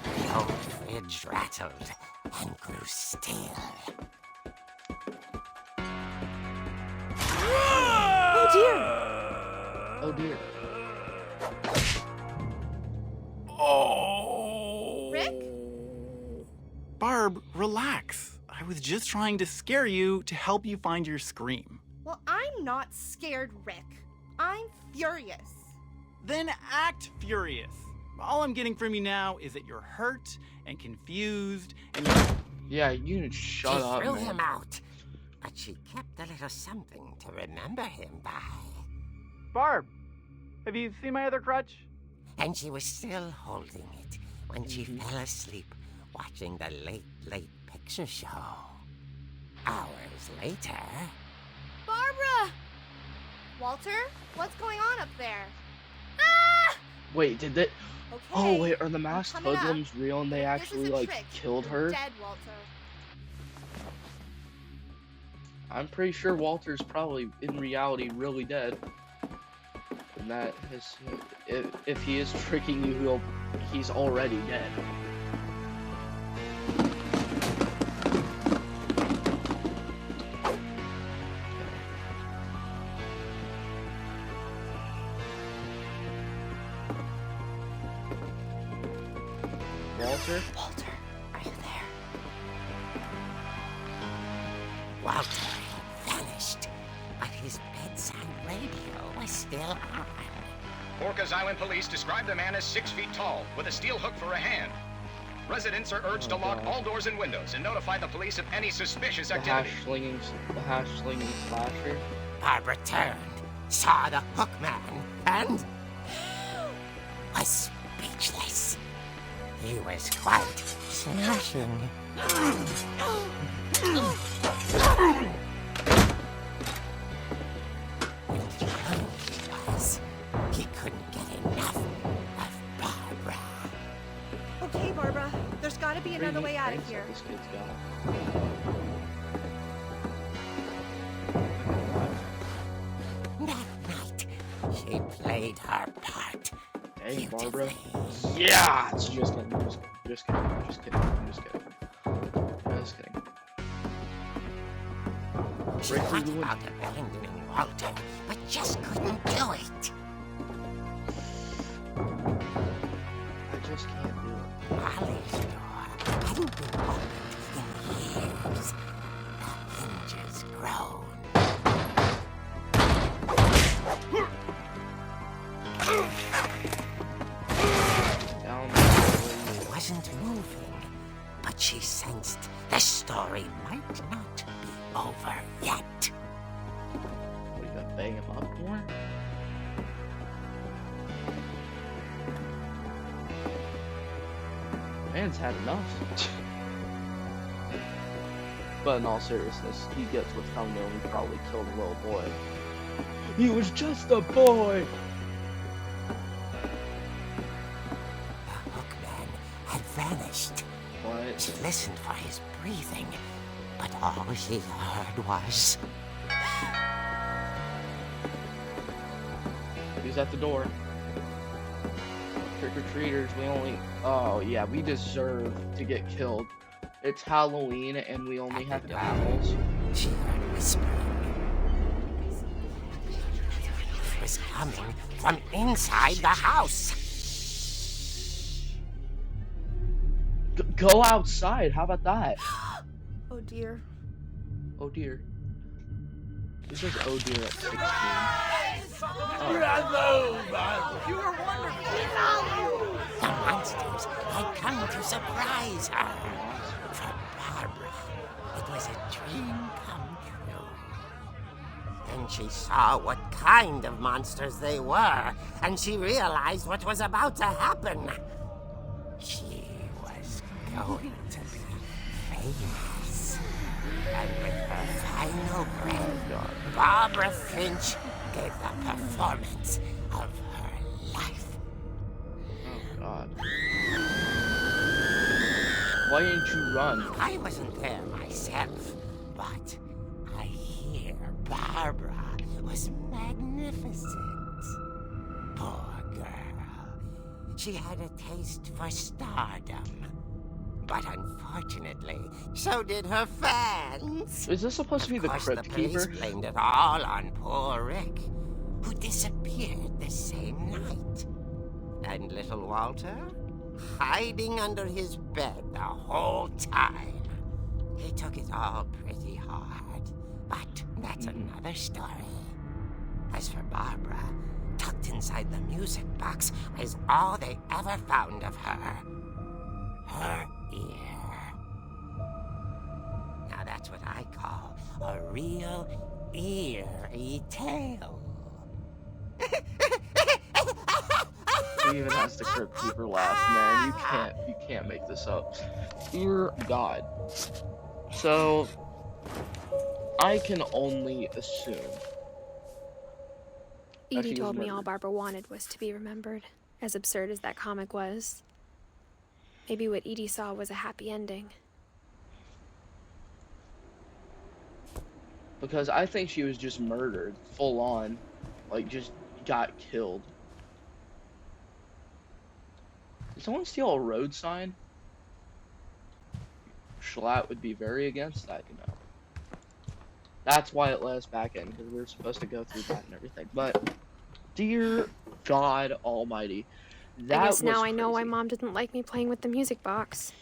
F: The old fridge rattled and grew still.
I: Oh dear!
A: Oh dear.
G: Oh!
I: Rick?
G: Barb, relax. I was just trying to scare you to help you find your scream.
I: Well, I'm not scared, Rick. I'm furious.
G: Then act furious. All I'm getting from you now is that you're hurt and confused and you're...
A: Yeah, you can shut
F: She
A: up,
F: threw
A: man.
F: him out, but she kept a little something to remember him by.
G: Barb, have you seen my other crutch?
F: And she was still holding it when she fell asleep watching the late picture show. Hours later...
I: Barbara! Walter, what's going on up there?
A: Wait, did they...
I: Okay.
A: Oh, wait, are the
I: I'm
A: masked
I: coming up.
A: hoodlums real and they
I: This
A: actually,
I: is a
A: like,
I: trick.
A: killed
I: You're
A: her?
I: dead, Walter.
A: I'm pretty sure Walter's probably, in reality, really dead. And that is... If he is tricking you, he's already dead. Walter?
I: Walter, are you there?
F: Walter had vanished, but his bedside radio was still on.
H: Orcas Island police describe the man as 6 feet tall, with a steel hook for a hand. Residents are urged to lock all doors and windows and notify the police of any suspicious
A: The
H: activity.
A: hash slinging slasher?
F: Barbara turned, saw the hook man, and was speechless. He was quite smashing. And the truth was, he couldn't get enough of Barbara.
I: Okay, Barbara. There's gotta be another way out of here.
A: This kid's got.
F: That night, she played her part.
A: Hey, Barbara.
F: beautifully.
A: Yeah! It's just kidding. Just kidding.
F: She
A: Break through
F: thought
A: the window.
F: about abandoning Walter, but just couldn't do it.
A: I just can't do it.
F: Ollie's door hadn't been opened in years. The hinges groan.
A: Down
F: He wasn't moving, but she sensed the story might not be over yet.
A: What, you gotta bang him up more? Man's had enough. But in all seriousness, he gets what's coming to him. He probably killed a little boy. He was just a boy!
F: The hookman had vanished.
A: What?
F: She listened for his breathing, but all she heard was...
A: He's at the door. Trick-or-treaters, we only... Oh, yeah, we deserve to get killed. It's Halloween, and we only have apples.
F: She heard whispering. It was coming from inside the house.
A: Go outside, how about that?
I: Oh dear.
A: Oh dear. It says oh dear at 16.
D: You were wonderful.
F: The monsters had come to surprise her. For Barbara, it was a dream come true. Then she saw what kind of monsters they were, and she realized what was about to happen. She was going to be famous. And with her final breath, Barbara Finch gave the performance of her life.
A: Oh god. Why didn't you run?
F: I wasn't there myself, but I hear Barbara was magnificent. Poor girl. She had a taste for stardom. But unfortunately, so did her fans.
A: Is this supposed to be the Crypt
F: The police
A: Keeper?
F: blamed it all on poor Rick, who disappeared the same night. And little Walter, hiding under his bed the whole time. He took it all pretty hard, but that's another story. As for Barbara, tucked inside the music box is all they ever found of her. Her ear. Now that's what I call a real eerie tale.
A: He even has the Crypt Keeper laugh, man. You can't make this up. Dear God. So, I can only assume.
B: Edie told me all Barbara wanted was to be remembered, as absurd as that comic was. Maybe what Edie saw was a happy ending.
A: Because I think she was just murdered, full on. Like, just got killed. Did someone steal a road sign? Schlatt would be very against that, you know. That's why it let us back in, because we were supposed to go through that and everything. But, dear God Almighty, that
B: I guess
A: was
B: now I know why
A: crazy.
B: Mom didn't like me playing with the music box.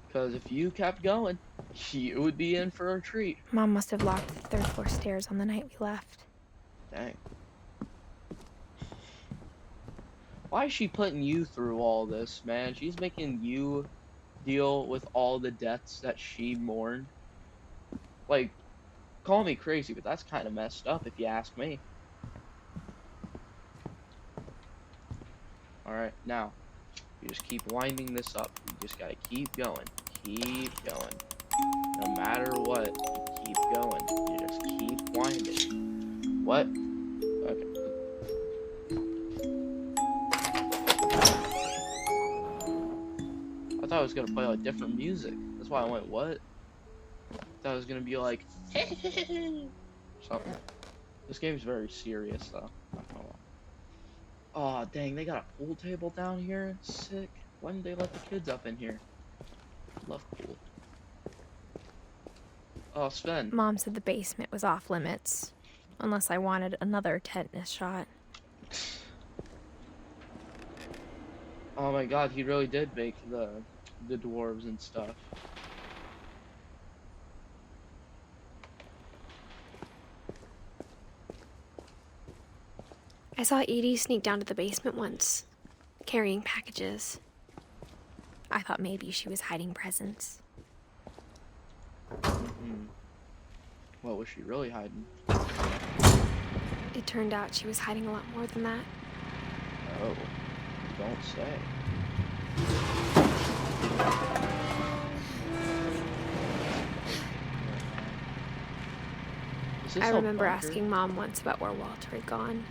A: Because if you kept going, you would be in for a treat.
B: Mom must have locked the third floor stairs on the night we left.
A: Dang. Why is she putting you through all this, man? She's making you deal with all the deaths that she mourned. Like, call me crazy, but that's kind of messed up if you ask me. Alright, now, you just keep winding this up. You just gotta keep going. Keep going. No matter what, you keep going. You just keep winding. What? Okay. I thought I was gonna play like different music. That's why I went, what? I thought it was gonna be like something. This game's very serious though. Not gonna lie. Oh dang, they got a pool table down here. Sick. Why didn't they let the kids up in here? Love pool. Oh, Sven.
B: Mom said the basement was off limits, unless I wanted another tetanus shot.
A: Oh my god, he really did make the dwarves and stuff.
J: I saw Edie sneak down to the basement once, carrying packages. I thought maybe she was hiding presents.
A: What was she really hiding?
J: It turned out she was hiding a lot more than that.
A: Oh, don't say.
J: I remember asking Mom once about where Walter had gone.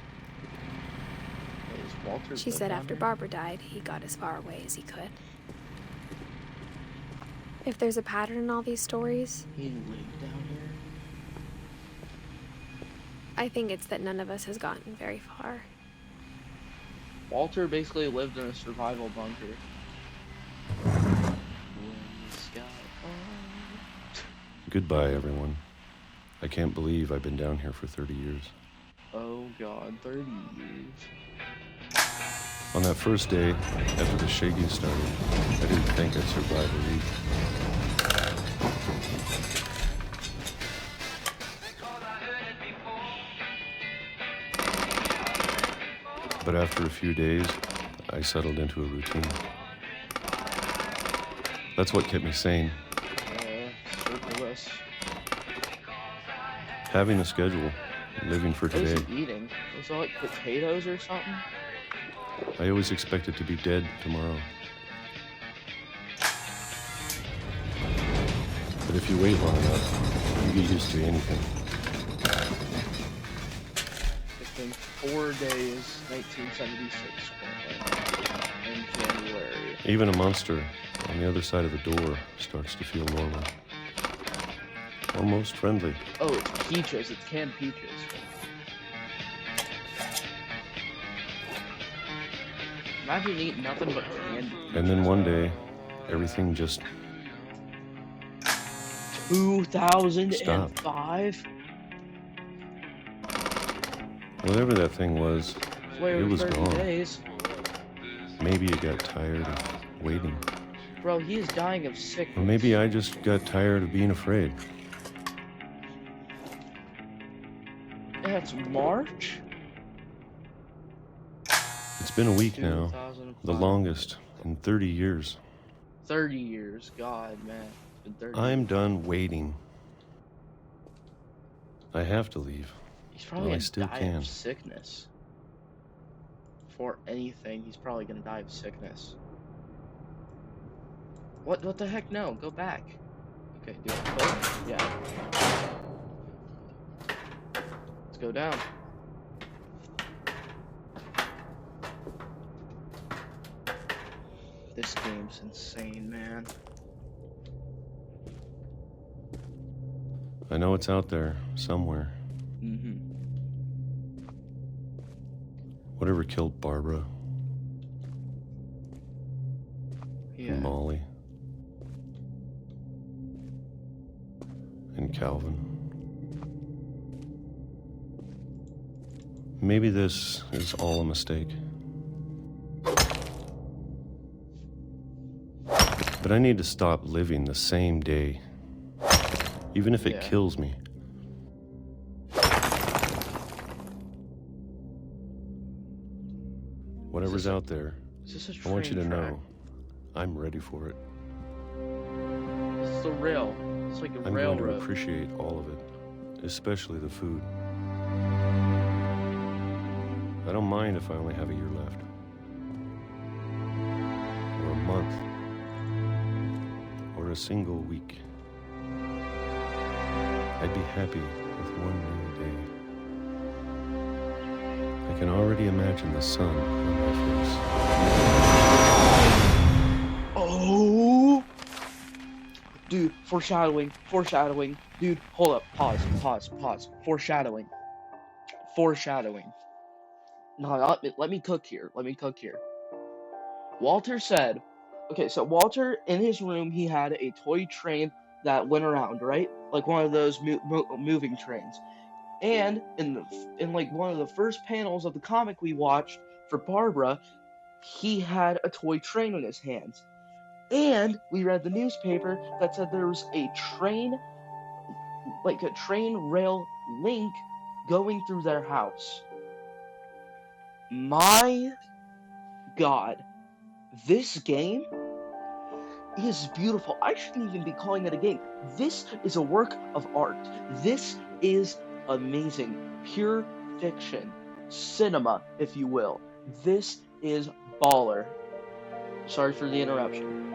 J: She said after Barbara died, he got as far away as he could. If there's a pattern in all these stories,
A: He lived down here.
J: I think it's that none of us has gotten very far.
A: Walter basically lived in a survival bunker.
K: Goodbye, everyone. I can't believe I've been down here for 30 years.
A: Oh god, 30 years.
K: On that first day, after the shaking started, I didn't think I'd survive a week. But after a few days, I settled into a routine. That's what kept me sane. Having a schedule, living for today.
A: What is he eating? Is that like potatoes or something?
K: I always expected to be dead tomorrow. But if you wait long enough, you get used to anything.
A: It's been 4 days, 1976, currently, in January.
K: Even a monster on the other side of the door starts to feel normal. Almost friendly.
A: Oh, it's peaches. It's canned peaches. Imagine eating nothing but candy.
K: And then one day, everything just
A: 2005?
K: Whatever that thing was, it was
A: 30
K: gone.
A: days.
K: Maybe it got tired of waiting.
A: Bro, he is dying of sickness.
K: Or maybe I just got tired of being afraid.
A: That's March?
K: It's been a week now, the longest in 30 years.
A: 30 years, God, man. It's been 30
K: I'm
A: years.
K: done waiting. I have to leave.
A: He's probably
K: I
A: gonna
K: still
A: die
K: can.
A: of sickness. For anything, he's probably gonna die of sickness. What the heck? No, go back. Okay, do it. Oh, yeah. Let's go down. This game's insane, man.
K: I know it's out there, somewhere. Whatever killed Barbara.
A: Yeah.
K: And Molly. And Calvin. Maybe this is all a mistake. But I need to stop living the same day. Even if it kills me. Whatever's out there, I want you to know I'm ready for it.
A: It's the rail. It's like a
K: I'm
A: railroad.
K: going to appreciate all of it, especially the food. I don't mind if I only have a year left. Or a month. Or a single week. I'd be happy with one new day. I can already imagine the sun on my face.
A: Oh! Dude, foreshadowing. Foreshadowing. Dude, hold up. Pause. Foreshadowing. No, let me cook here. Walter said, okay, so Walter, in his room, he had a toy train that went around, right? Like one of those moving trains. And in like one of the first panels of the comic we watched for Barbara, he had a toy train in his hands. And we read the newspaper that said there was a train, like a train rail link going through their house. My God, this game is beautiful. I shouldn't even be calling it a game. This is a work of art. This is amazing. Pure fiction. Cinema, if you will. This is baller. Sorry for the interruption.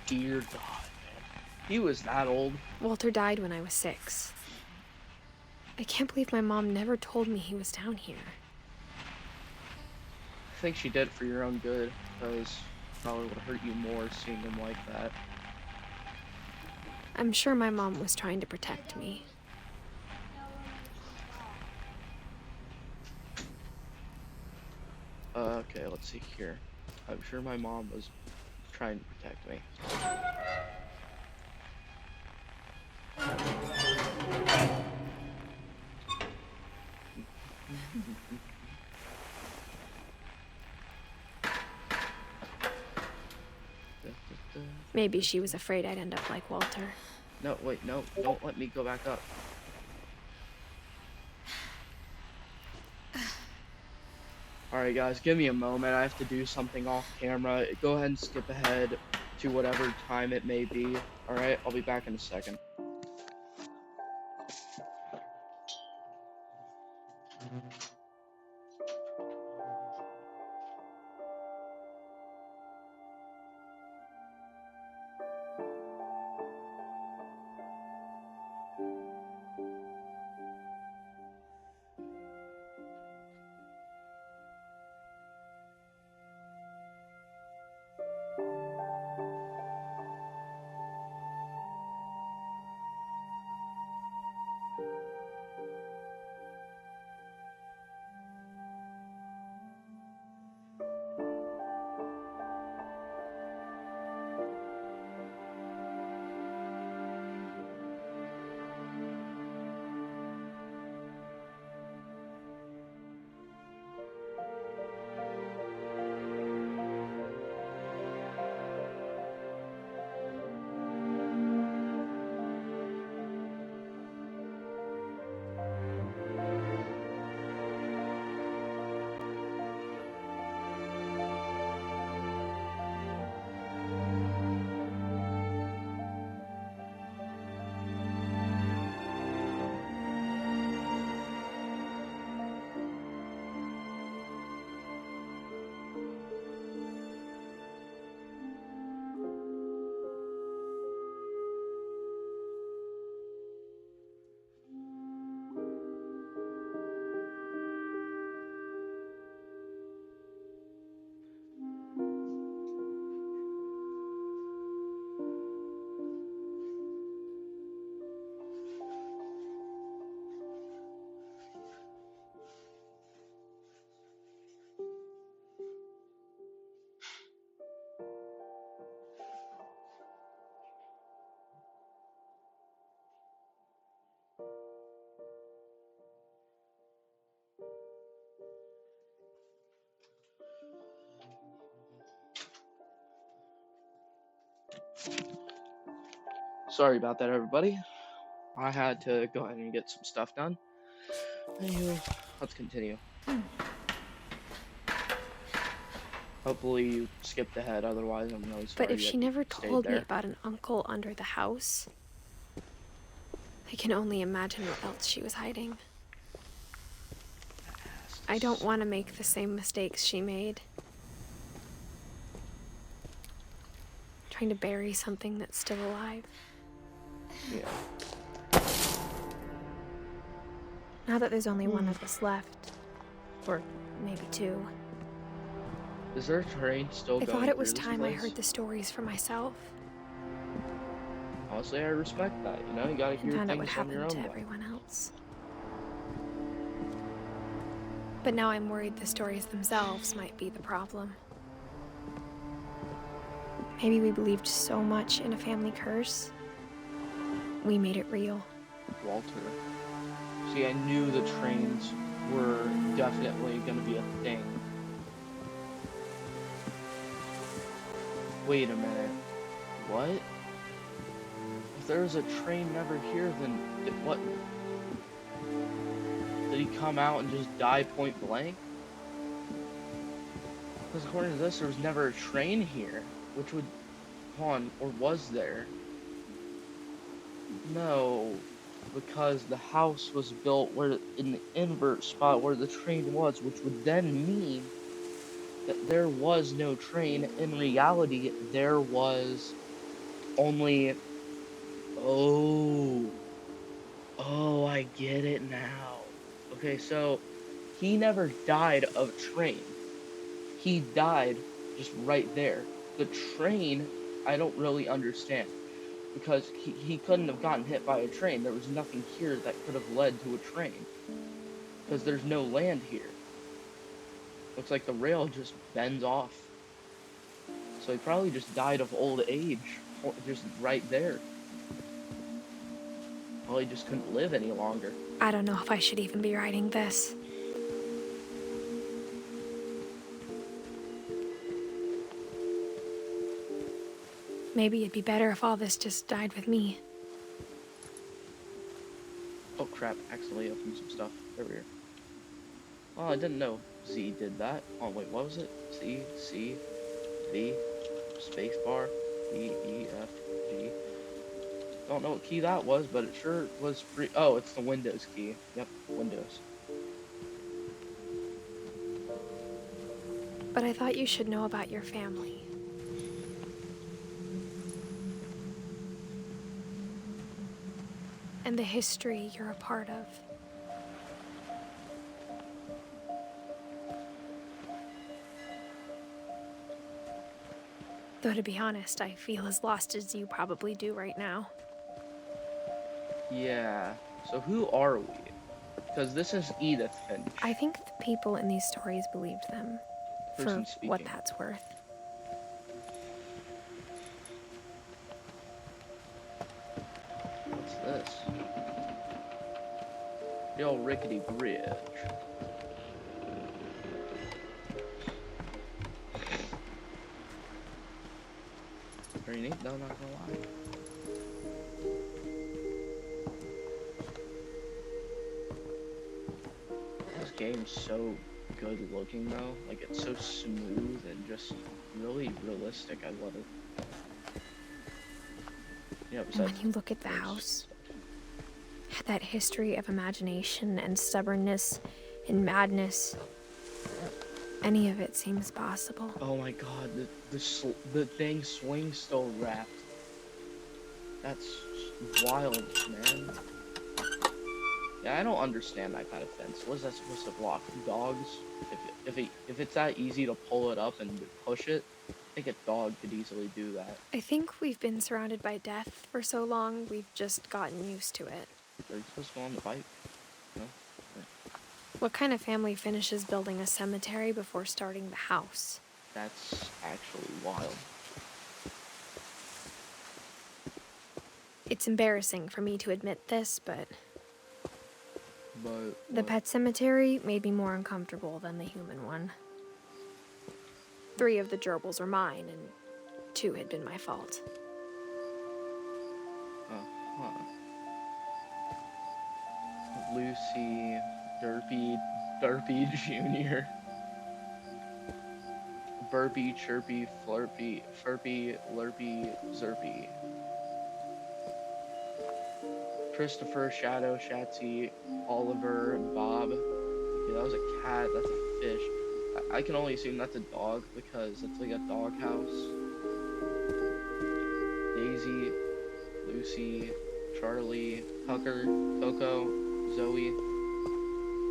A: Dear God, man. He was that old.
J: Walter died when I was 6. I can't believe my mom never told me he was down here.
A: I think she did for your own good, because it probably would hurt you more seeing him like that.
J: I'm sure my mom was trying to protect me.
A: Okay, let's see here. I'm sure my mom was trying to protect me.
J: Maybe she was afraid I'd end up like Walter.
A: No, wait, no, don't let me go back up. Alright guys, give me a moment. I have to do something off camera. Go ahead and skip ahead to whatever time it may be. Alright, I'll be back in a second. Sorry about that, everybody. I had to go ahead and get some stuff done. Anywho, let's continue. Hopefully you skipped ahead, otherwise I'm really sorry.
J: But if she never told me
A: there.
J: about an uncle under the house, I can only imagine what else she was hiding. I don't want to make the same mistakes she made. Trying to bury something that's still alive.
A: Yeah.
J: Now that there's only one of us left, or maybe 2,
A: Is there a train still
J: I
A: going
J: thought it was
A: through this
J: time I
A: place?
J: heard the stories for myself.
A: Honestly, I respect that. You know, you gotta hear
J: And found out what
A: things on your
J: happened
A: own
J: to
A: way.
J: everyone else. But now I'm worried the stories themselves might be the problem. Maybe we believed so much in a family curse, we made it real.
A: Walter. See, I knew the trains were definitely gonna be a thing. Wait a minute. What? If there's a train never here, then what? Did he come out and just die point blank? Because according to this, there was never a train here, which would, or was there? No, because the house was built where in the invert spot where the train was, which would then mean that there was no train. In reality, there was only. Oh, I get it now. Okay, so he never died of a train. He died just right there. The train, I don't really understand. Because he couldn't have gotten hit by a train. There was nothing here that could have led to a train. Because there's no land here. Looks like the rail just bends off. So he probably just died of old age. Just right there. Well, he just couldn't live any longer.
J: I don't know if I should even be writing this. Maybe it'd be better if all this just died with me.
A: Oh crap, accidentally opened some stuff. There we are. Oh, I didn't know Z did that. Oh wait, what was it? C, C, V, spacebar, E, E, F, G. Don't know what key that was, but it sure was free. Oh, it's the Windows key. Yep, Windows.
J: But I thought you should know about your family. And the history you're a part of. Though to be honest, I feel as lost as you probably do right now.
A: Yeah, so who are we? Because this is Edith Finch.
J: I think the people in these stories believed them.
A: Person
J: for
A: speaking.
J: what that's worth.
A: What's this? The old rickety bridge. Very neat, though, not gonna lie. This game's so good looking, though. Like, it's so smooth and just really realistic. I love it. Yeah,
J: And when you look at the house, that history of imagination and stubbornness and madness, any of it seems possible.
A: Oh my god, the thing swings still wrapped. That's wild, man. Yeah, I don't understand that kind of fence. What is that supposed to block? Dogs? If it's that easy to pull it up and push it, I think a dog could easily do that.
J: I think we've been surrounded by death for so long, we've just gotten used to it.
A: Are you supposed to go on the bike? No? Right.
J: What kind of family finishes building a cemetery before starting the house?
A: That's actually wild.
J: It's embarrassing for me to admit this, but
A: But
J: the pet cemetery made me more uncomfortable than the human one. 3 of the gerbils are mine, and 2 had been my fault.
A: Lucy, Derpy Jr. Burpy, Chirpy, Flurpy, Furpy, Lurpy, Zerpy. Christopher, Shadow, Shatsy, Oliver, Bob. Yeah, that was a cat, that's a fish. I can only assume that's a dog because it's like a dog house. Daisy, Lucy, Charlie, Tucker, Coco, Zoe.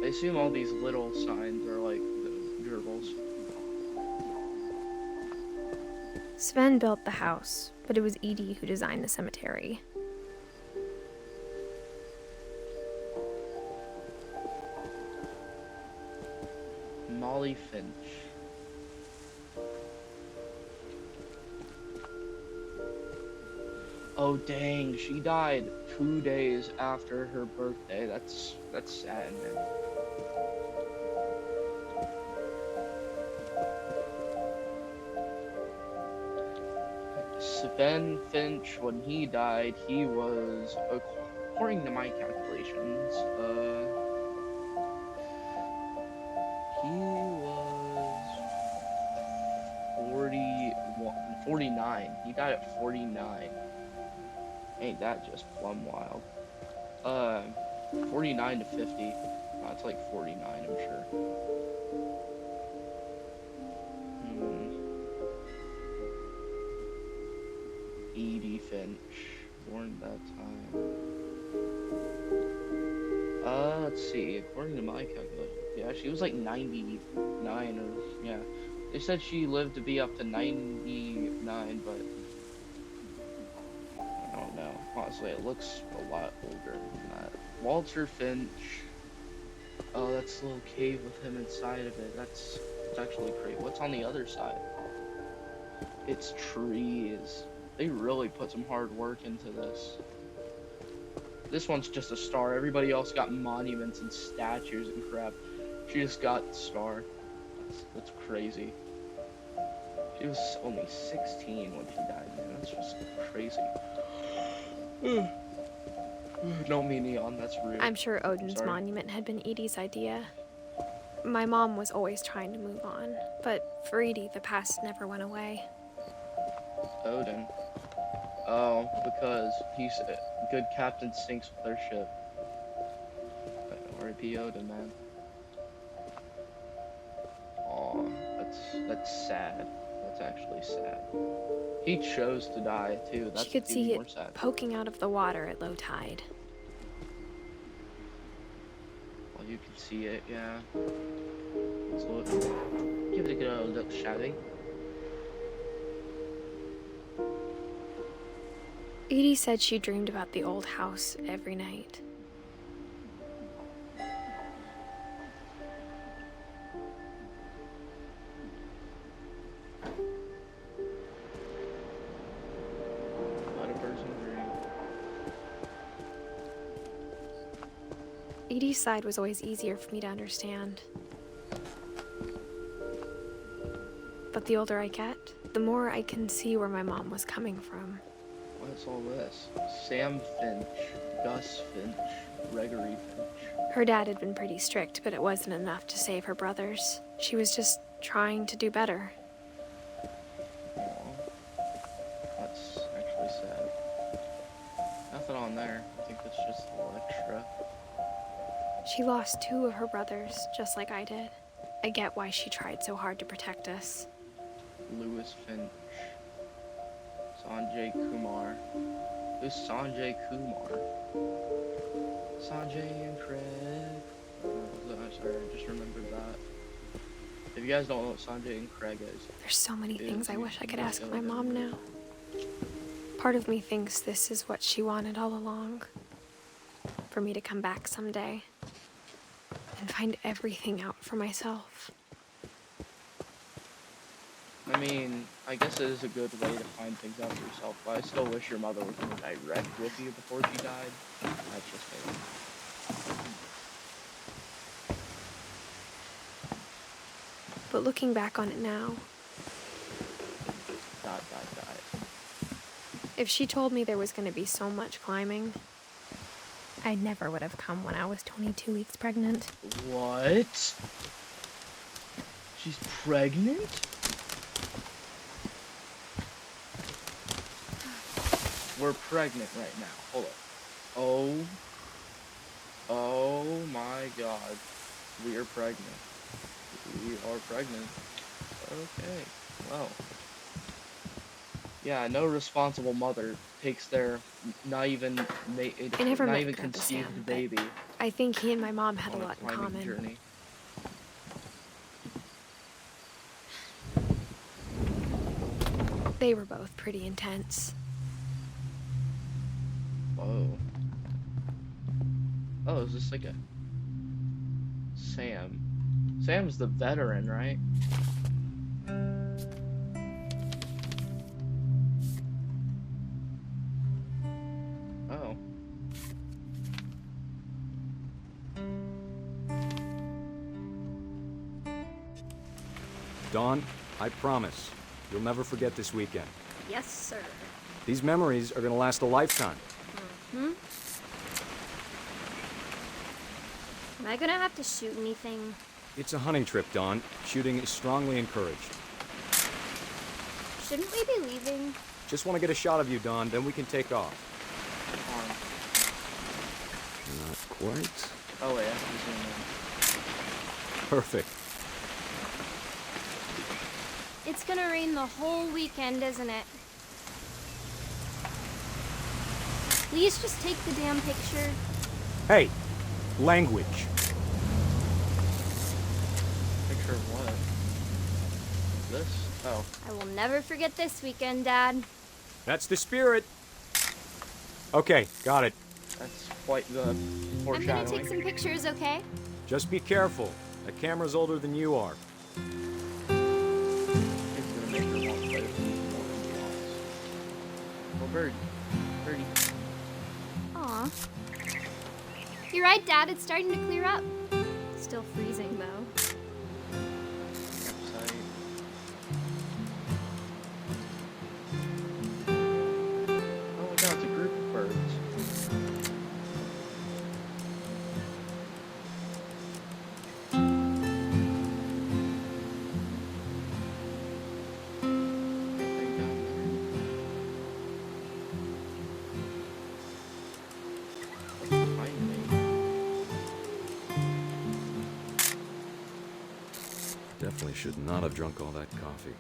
A: I assume all these little signs are like the gerbils.
J: Sven built the house, but it was Edie who designed the cemetery.
A: Molly Finch. Oh dang, she died 2 days after her birthday. That's sad, man. So Ben Finch, when he died, he was, according to my calculations, he was 49. He died at 49. Ain't that just plumb wild? 49 to 50. It's like 49, I'm sure. Edie Finch, born that time. Let's see. According to my calculation, yeah, she was like 99 or yeah. They said she lived to be up to 99, but I don't know. Honestly, it looks a lot older than that. Walter Finch. Oh, that's the little cave with him inside of it. It's actually great. What's on the other side? It's trees. They really put some hard work into this. This one's just a star. Everybody else got monuments and statues and crap. She just got the star. That's crazy. She was only 16 when she died, man. That's just crazy. Don't mean Neon, that's rude.
J: I'm sure Odin's monument had been Edie's idea. My mom was always trying to move on, but for Edie, the past never went away.
A: Odin. Oh, because he's a good captain, sinks with their ship. R.I.P. Odin, man. Aw, that's sad. That's actually sad. He chose to die too. That's
J: She could
A: even
J: see
A: more
J: it
A: sad.
J: poking out of the water at low tide.
A: Well, you can see it, yeah. Let's look. Give it a good old look, shall we?
J: Edie said she dreamed about the old house every night.
A: Not a person dream.
J: Edie's side was always easier for me to understand. But the older I get, the more I can see where my mom was coming from.
A: What's all this? Sam Finch, Gus Finch, Gregory Finch.
J: Her dad had been pretty strict, but it wasn't enough to save her brothers. She was just trying to do better.
A: Aww. That's actually sad. Nothing on there. I think that's just a little extra.
J: She lost 2 of her brothers, just like I did. I get why she tried so hard to protect us.
A: Lewis Finch. Sanjay Kumar. Who's Sanjay Kumar? Sanjay and Craig. I'm sorry, I just remembered that. If you guys don't know what Sanjay and Craig is.
J: There's so many things I wish I could ask my mom now. Part of me thinks this is what she wanted all along. For me to come back someday and find everything out for myself.
A: I mean, I guess it is a good way to find things out for yourself, but I still wish your mother was more direct with you before she died. That's just me.
J: But looking back on it now, if she told me there was going to be so much climbing, I never would have come when I was 22 weeks pregnant.
A: What? She's pregnant? We're pregnant right now. Hold up. Oh my god. We are pregnant. We are pregnant. Okay. Well. Yeah, no responsible mother takes their not even conceived baby.
J: I think he and my mom had a lot in common.
A: Journey.
J: They were both pretty intense.
A: Whoa. Oh, is this like a Sam? Sam's the veteran, right? Oh.
L: Dawn, I promise, you'll never forget this weekend.
J: Yes, sir.
L: These memories are gonna last a lifetime.
J: Hmm? Am I gonna have to shoot anything?
L: It's a hunting trip, Dawn. Shooting is strongly encouraged.
J: Shouldn't we be leaving?
L: Just want to get a shot of you, Dawn, then we can take off. Not quite.
A: Oh wait, I have to zoom in.
L: Perfect.
J: It's gonna rain the whole weekend, isn't it? Please just take the damn picture.
L: Hey, language.
A: Picture of what? This? Oh.
J: I will never forget this weekend, Dad.
L: That's the spirit. Okay, got it.
A: That's quite the foreshadowing.
J: I'm gonna take some pictures, okay?
L: Just be careful. That camera's older than you are.
A: It's gonna make her want to play with me more than she wants. Well, Birdie. Birdie.
J: Aw. You're right, Dad. It's starting to clear up. Still freezing, though.
A: Upside. Oh my god, it's a group of birds.
L: Definitely should not have drunk all that coffee.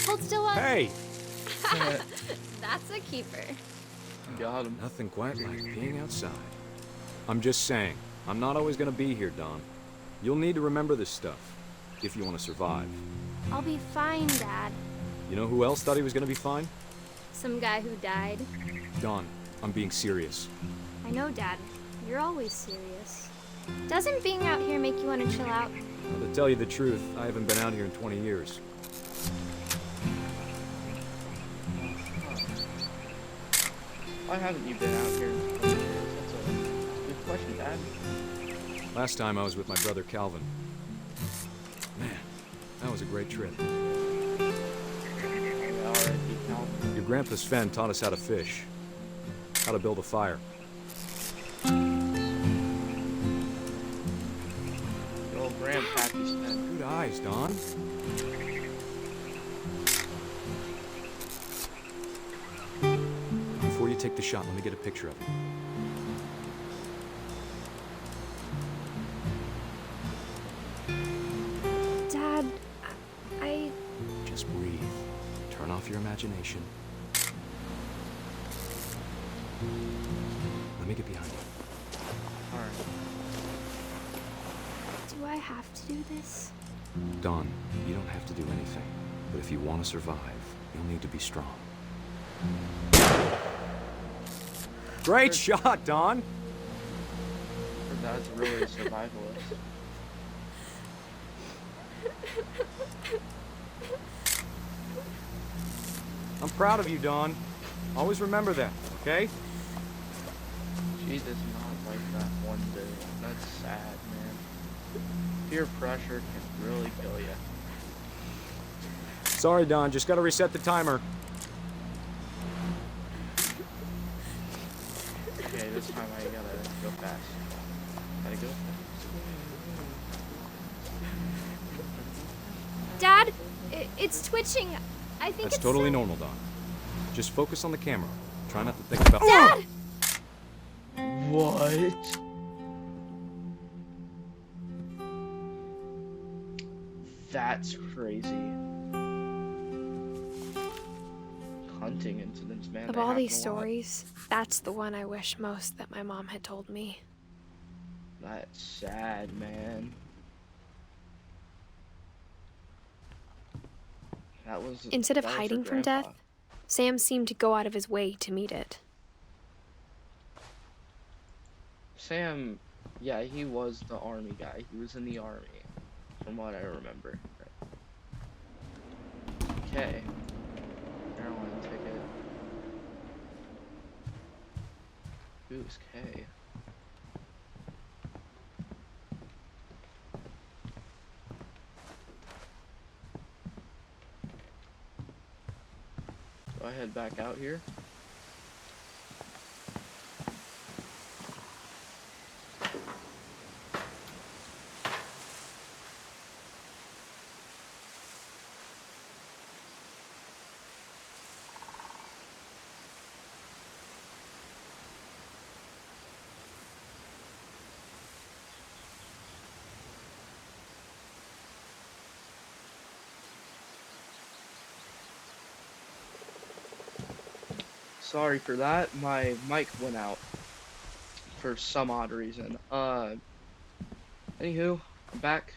J: Hold still up.
L: Hey!
J: That's a keeper.
A: Got him.
L: Nothing quite like being outside. I'm just saying, I'm not always gonna be here, Dawn. You'll need to remember this stuff, if you want to survive.
J: I'll be fine, Dad.
L: You know who else thought he was gonna be fine?
J: Some guy who died.
L: Dawn, I'm being serious.
J: I know, Dad. You're always serious. Doesn't being out here make you want to chill out?
L: Well, to tell you the truth, I haven't been out here in 20 years.
A: Why haven't you been out here in 20 years? That's a good question, Dad.
L: Last time I was with my brother Calvin. Man, that was a great trip. Your grandpa Sven taught us how to fish, how to build a fire.
A: Your old grandpappy Sven.
L: Good eyes, Don. Before you take the shot, let me get a picture of you.
J: Dad, I...
L: Just breathe. Turn off your imagination. Let me get behind you.
A: Alright.
J: Do I have to do this?
L: Dawn, you don't have to do anything. But if you want to survive, you'll need to be strong. Great shot, Dawn!
A: Her dad's really a survivalist.
L: I'm proud of you, Dawn. Always remember that, okay?
A: She does not like that one bit. That's sad, man. Peer pressure can really kill you.
L: Sorry, Dawn. Just gotta reset the timer.
A: Okay, this time I gotta go fast. Gotta go fast.
J: Dad, it's twitching. I think
L: That's
J: it's...
L: totally normal, Dawn. Just focus on the camera. Try not to think about...
J: Dad!
A: What? That's crazy. Hunting incidents, man.
J: Of all these stories, that's the one I wish most that my mom had told me.
A: That's sad, man. That was...
J: Instead of
A: that was her
J: hiding from
A: grandpa.
J: death, Sam seemed to go out of his way to meet it.
A: Sam, yeah, he was the army guy. He was in the army, from what I remember. Okay. Airline ticket. Who's K? I head back out here? Sorry for that, my mic went out for some odd reason. Anywho, I'm back.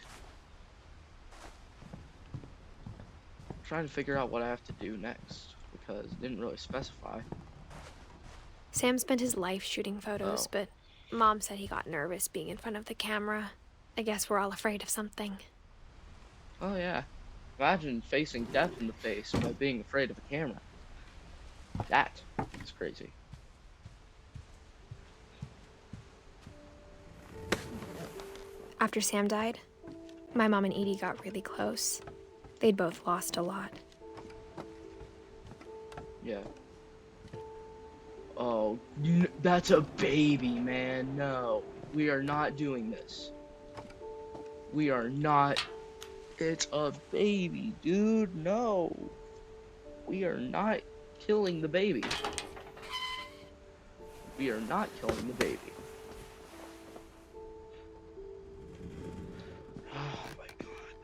A: I'm trying to figure out what I have to do next, because it didn't really specify.
J: Sam spent his life shooting photos,
A: Oh.
J: but Mom said he got nervous being in front of the camera. I guess we're all afraid of something.
A: Oh yeah. Imagine facing death in the face by being afraid of a camera. That is crazy.
J: After Sam died, my mom and Edie got really close. They'd both lost a lot.
A: Yeah. Oh, that's a baby, man. No, we are not doing this. We are not. It's a baby, dude. No. We are not killing the baby. We are not killing the baby. Oh my god,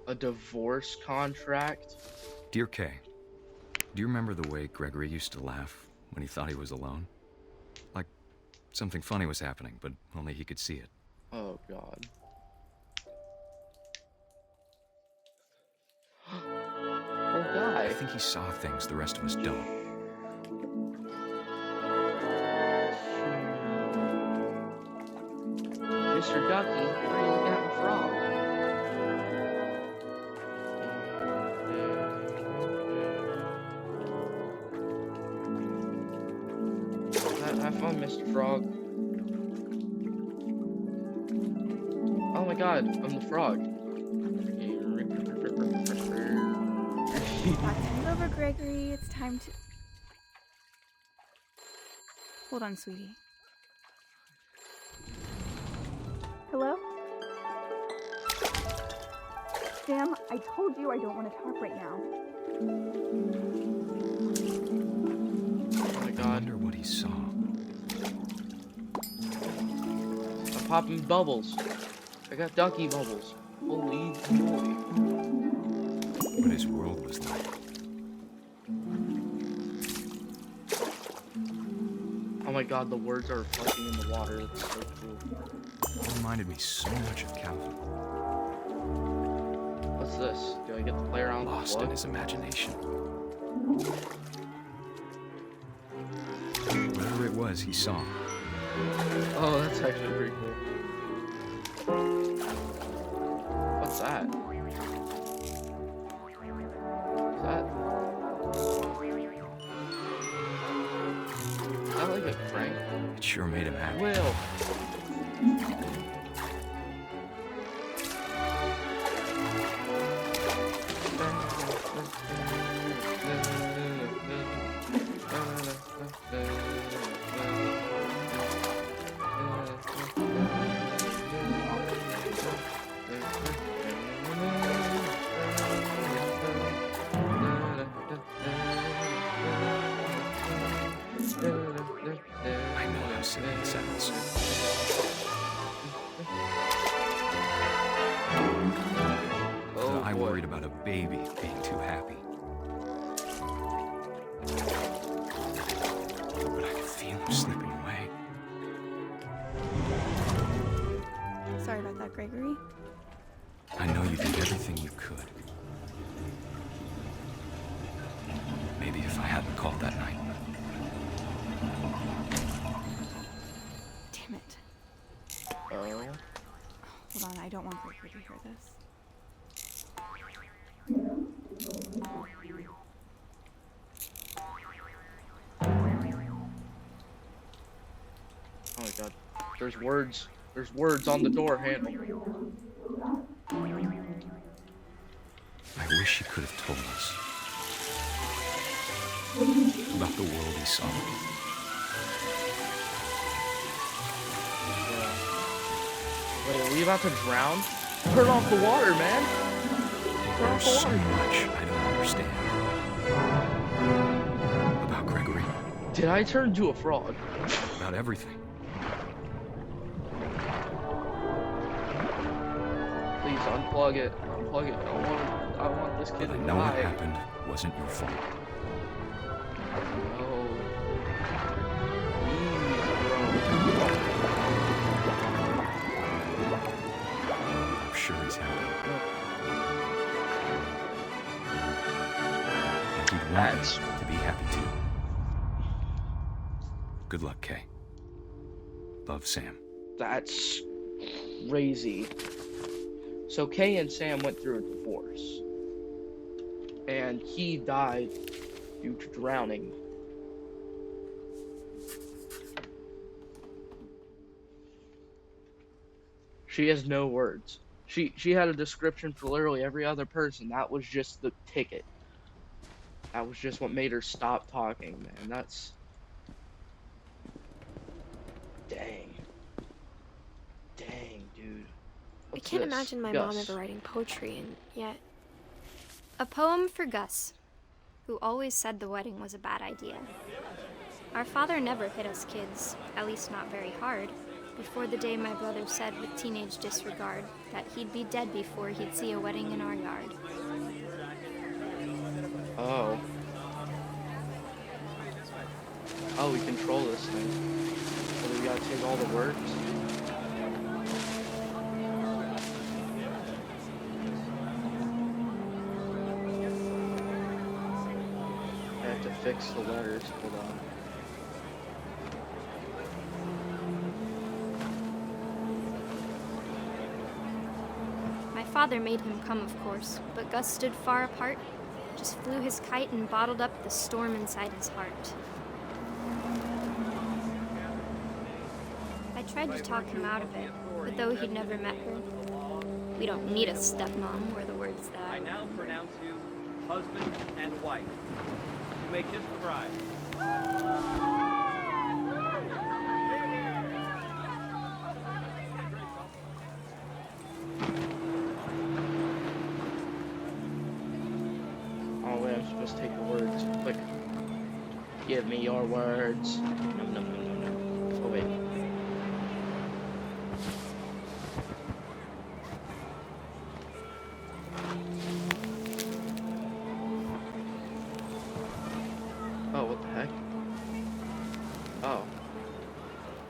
A: no. A divorce contract?
L: Dear Kay, do you remember the way Gregory used to laugh when he thought he was alone? Like something funny was happening, but only he could see it.
A: Oh god. Poor guy.
L: I think he saw things the rest of us don't.
A: Mr. Ducky, why are you looking at my frog? Have fun, Mr. Frog. Oh my god, I'm the frog.
M: It's over, Gregory. It's time to... Hold on, sweetie. Hello? Sam, I told you I don't want to talk right now.
A: Oh my god.
L: I wonder what he saw.
A: I'm popping bubbles. I got ducky bubbles. Holy moly.
L: What his world was like.
A: Oh my god, the words are reflecting in the water. That's so cool.
L: It reminded me so much of Calvin.
A: What's this? Do I get to play around with
L: Lost
A: the
L: in
A: flood?
L: his imagination. Whatever it was he saw.
A: Oh, that's actually pretty cool. What's that? Is that like a crank?
L: It sure made him happy.
A: Will.
L: I know how silly it sounds.
A: Oh,
L: I
A: boy.
L: worried about a baby being too happy. But I could feel him slipping away.
M: Sorry about that, Gregory.
L: I know you did everything you could. Maybe if I hadn't called that night.
M: Damn it.
A: Oh.
M: Hold on, I don't want Gregory to hear this.
A: Oh my god. There's words. There's words on the door handle.
L: she could have told us. About the world he saw.
A: Wait, are we about to drown? Turn off the water, man! Turn off the
L: There's so
A: water.
L: much I don't understand. About Gregory.
A: Did I turn into a frog?
L: About everything.
A: Please unplug it. Unplug it. I want this kid
L: But I
A: to
L: know what
A: die.
L: happened wasn't your fault.
A: No.
L: I'm sure he's happy. And he'd want me to be happy too. Good luck, Kay. Love, Sam.
A: That's crazy. So Kay and Sam went through a divorce. And he died due to drowning. She has no words. She had a description for literally every other person. That was just the ticket. That was just what made her stop talking, man. That's... Dang. Dang, dude.
J: I can't imagine my mom ever writing poetry, and yet...
C: A poem for Gus, who always said the wedding was a bad idea. Our father never hit us kids, at least not very hard, before the day my brother said with teenage disregard that he'd be dead before he'd see a wedding in our yard.
A: Oh. Oh, we control this thing. So we gotta take all the words. I have to fix the letters. Hold on.
C: My father made him come, of course, but Gus stood far apart, just flew his kite and bottled up the storm inside his heart. I tried to talk him out of it, but though he'd never met her, we don't need a stepmom, were the words that...
N: I now pronounce you husband and wife. You may kiss the bride.
A: Oh wait, I'm supposed to take the words. Quick. Give me your words. No, no, no, no, no. Oh wait. Oh, what the heck? Oh.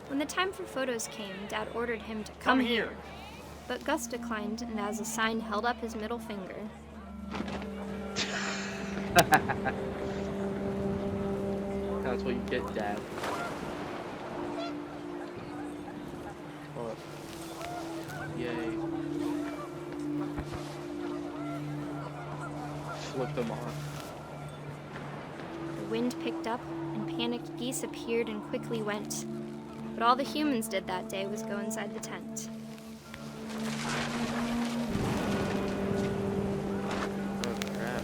C: When the time for photos came, Dad ordered him to come here. But Gus declined, and as a sign held up his middle finger.
A: That's what you get, Dad. Oh. Yay. Flip them off.
C: The wind picked up, and panicked geese appeared and quickly went. But all the humans did that day was go inside the tent.
A: Oh crap.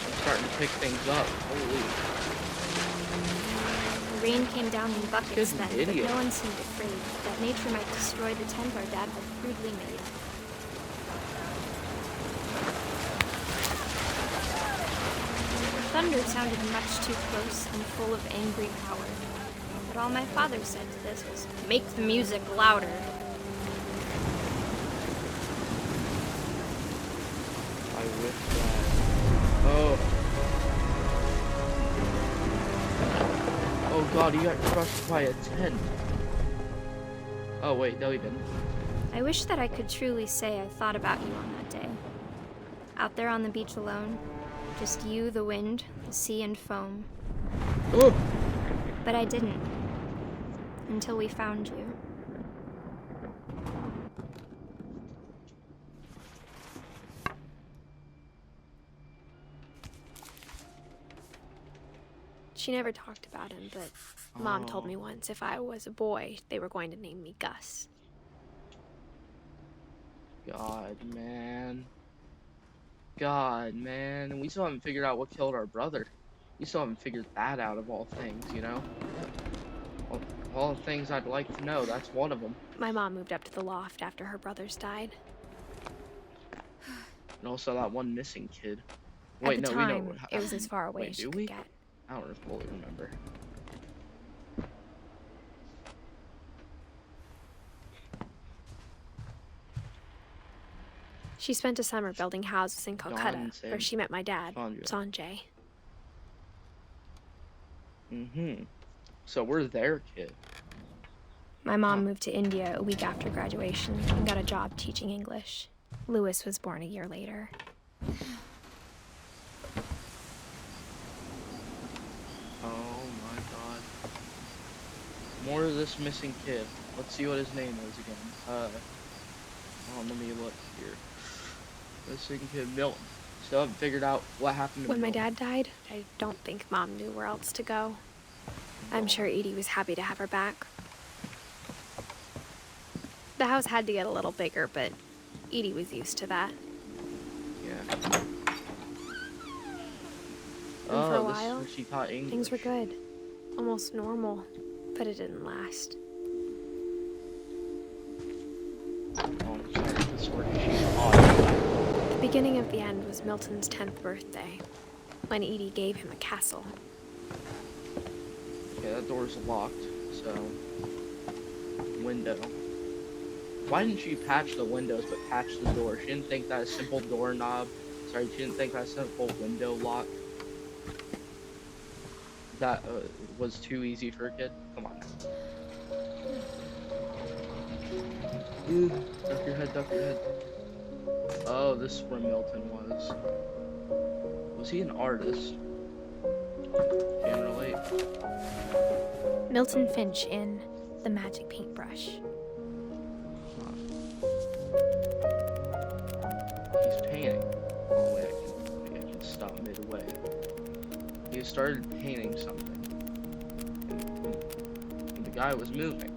A: I'm starting to pick things up. Holy.
C: The rain came down in buckets then, but
A: idiot.
C: no one seemed afraid that nature might destroy the tent our dad had crudely made. The thunder sounded much too close and full of angry power. But all my father said to this was, "Make the music louder."
A: I wish that. Oh. Oh god, he got crushed by a tent. Oh wait, no he didn't.
C: I wish that I could truly say I thought about you on that day. Out there on the beach alone, just you, the wind, the sea, and foam.
A: Oh.
C: But I didn't. Until we found you.
J: She never talked about him, but Mom told me once if I was a boy, they were going to name me Gus.
A: God, man. God, man. And we still haven't figured out what killed our brother. We still haven't figured that out of all things, you know? Of all the things I'd like to know, that's one of them.
J: My mom moved up to the loft after her brothers died.
A: And also that one missing kid.
J: At
A: Wait,
J: the
A: no, we know
J: time,
A: what
J: it was as far away
A: Wait,
J: as
A: do
J: she
A: we?
J: could get.
A: I don't fully remember.
J: She spent a summer building houses in Calcutta, where she met my dad, Sanjay.
A: So we're their kid.
J: My mom moved to India a week after graduation and got a job teaching English. Louis was born a year later.
A: Oh my god. More of this missing kid. Let's see what his name is again. Let me look here. Missing kid, Milton. Still haven't figured out what happened to
J: When my
A: Milton.
J: dad died, I don't think Mom knew where else to go. I'm sure Edie was happy to have her back. The house had to get a little bigger, but Edie was used to that.
A: Yeah.
J: And for a
A: this is
J: while,
A: where she taught English.
J: things were good. Almost normal, but it didn't last.
A: Oh, I'm sorry, this is where she taught.
J: The beginning of the end was Milton's 10th birthday, when Edie gave him a castle.
A: Okay, that door's locked, so... Window. Why didn't she patch the windows but patch the door? She didn't think that a simple doorknob... Sorry, she didn't think that a simple window lock... That was too easy for a kid? Come on. Duck your head, duck your head. Oh, this is where Milton was. Was he an artist? Can't relate.
J: Milton Finch in The Magic Paintbrush.
A: He's painting. Oh wait, I can stop midway. He started painting something. And the guy was moving.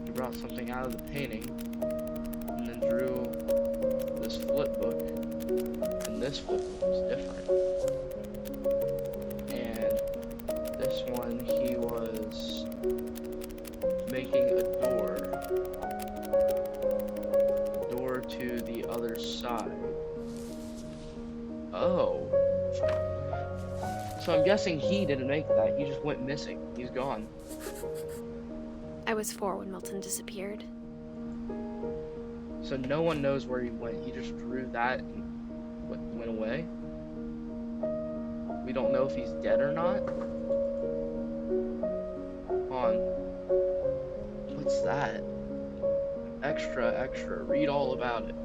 A: He brought something out of the painting and then drew this flip book. And this flip book was different. And this one he was making a door to the other side. Oh. So I'm guessing he didn't make that. He just went missing. He's gone.
J: I was 4 when Milton disappeared.
A: So no one knows where he went. He just drew that and went away. We don't know if he's dead or not. Hold on. What's that? Extra, read all about it.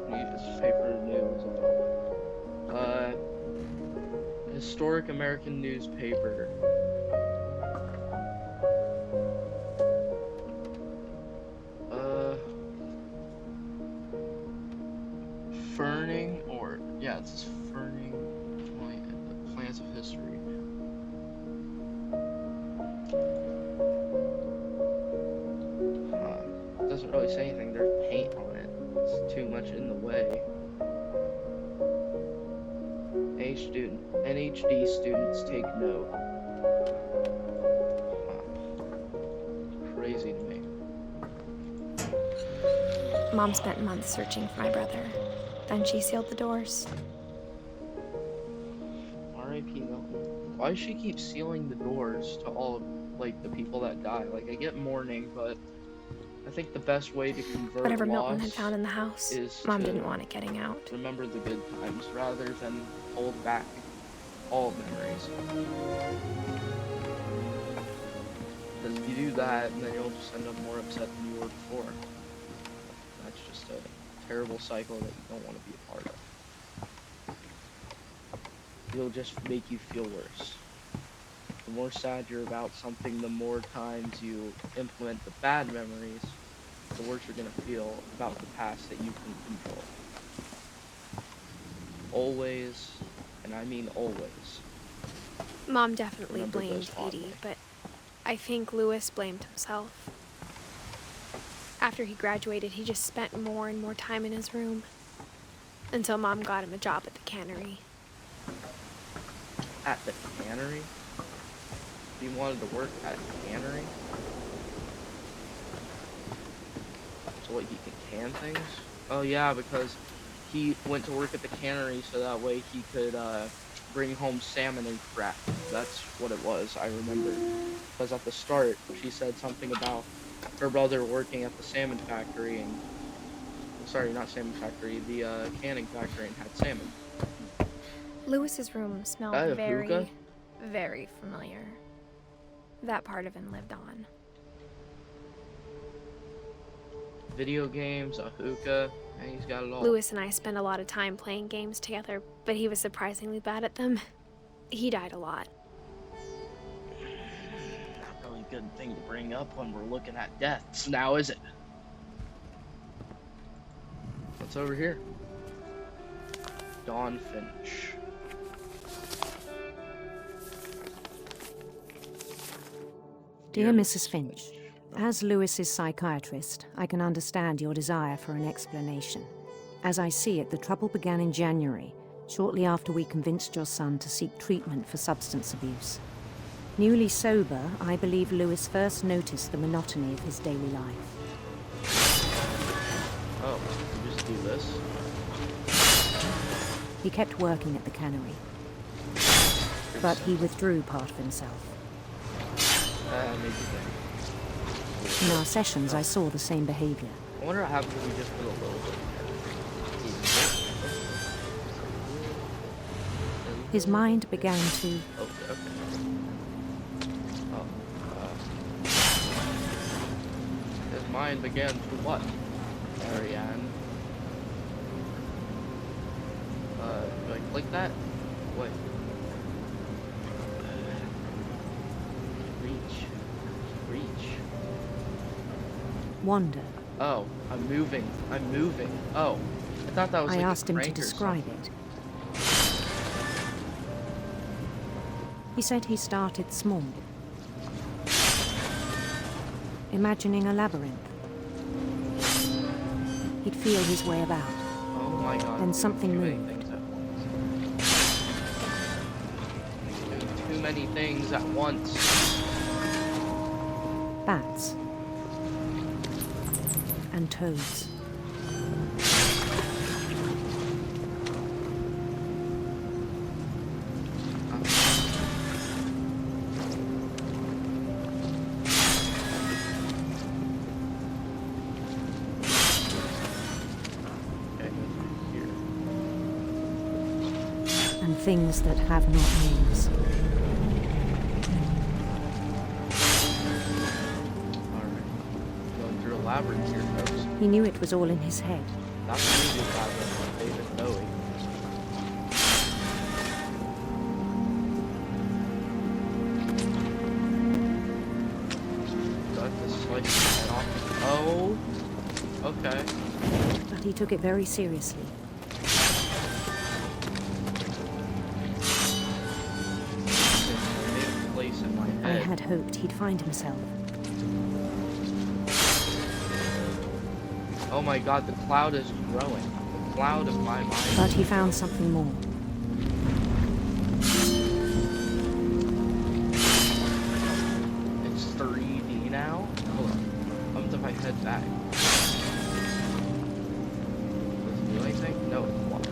A: Newspaper news. Historic American newspaper. Ferning, or, yeah, it says Ferning, Plans of History. Doesn't really say anything. There's paint on it. It's too much in the way. NHD students take note. Crazy to me.
J: Mom spent months searching for my brother. Then she sealed the doors.
A: R.I.P. Milton. Why does she keep sealing the doors to all of, like, the people that die? Like, I get mourning, but I think the best way to convert
J: Whatever
A: loss
J: Milton had found in the house,
A: is
J: Mom
A: to
J: didn't want it getting out.
A: remember the good times rather than hold back all memories. Because if you do that, then you'll just end up more upset than you were before. That's just a terrible cycle that you don't want to be a part of. It'll just make you feel worse. The more sad you're about something, the more times you implement the bad memories, the worse you're going to feel about the past that you can control. Always, and I mean always.
J: Mom definitely
A: Remember
J: blamed
A: those fondly.
J: Edie, but I think Louis blamed himself. After he graduated, he just spent more and more time in his room. Until Mom got him a job at the cannery.
A: At the cannery? He wanted to work at a cannery? So what, he can can things? Oh yeah, because he went to work at the cannery so that way he could bring home salmon and crap. That's what it was, I remember. Because at the start, she said something about her brother working at the salmon factory and... Sorry, not salmon factory, the canning factory, and had salmon.
J: Lewis's room smelled very, very familiar. That part of him lived on.
A: Video games, a hookah, and he's got it all.
J: Lewis and I spent a lot of time playing games together, but he was surprisingly bad at them. He died a lot.
A: Not really a good thing to bring up when we're looking at deaths now, is it? What's over here? Dawn Finch.
O: Dear Mrs. Finch, as Lewis's psychiatrist, I can understand your desire for an explanation. As I see it, the trouble began in January, shortly after we convinced your son to seek treatment for substance abuse. Newly sober, I believe Lewis first noticed the monotony of his daily life.
A: Oh, you just do this?
O: He kept working at the cannery, but he withdrew part of himself. In our sessions, I saw the same behavior.
A: I wonder what happens if we just put a little bit.
O: His mind began to...
A: His mind began to what? Marianne. Do I click that? Wait. Reach.
O: Wander.
A: Oh, I'm moving. Oh, I thought that was
O: I
A: like
O: asked him to describe it. He said he started small, imagining a labyrinth. He'd feel his way about.
A: Oh my God.
O: Then something moved.
A: Too many things at once.
O: Bats. And toads. And things that have not names.
A: Labyrinth here, folks.
O: He knew it was all in his head.
A: That's the music labyrinth, David Bowie. Do I have to slice his head off? Oh, okay.
O: But he took it very seriously.
A: Place in my
O: I
A: head.
O: had hoped he'd find himself.
A: Oh my God, the cloud is growing. The cloud of my mind.
O: But he found something more.
A: It's 3D now? Hold on. I'm gonna my head back. Does it do anything? No, it's water.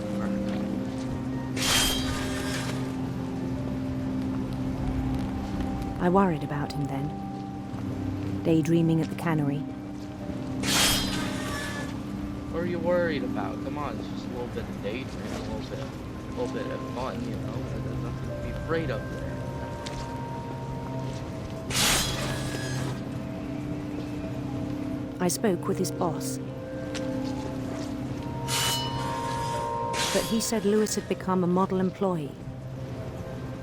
O: I worried about him then. Daydreaming at the cannery.
A: What are you worried about? Come on, it's just a little bit of daydream, a little bit of fun, you know. There's nothing to be afraid of there.
O: I spoke with his boss. But he said Lewis had become a model employee.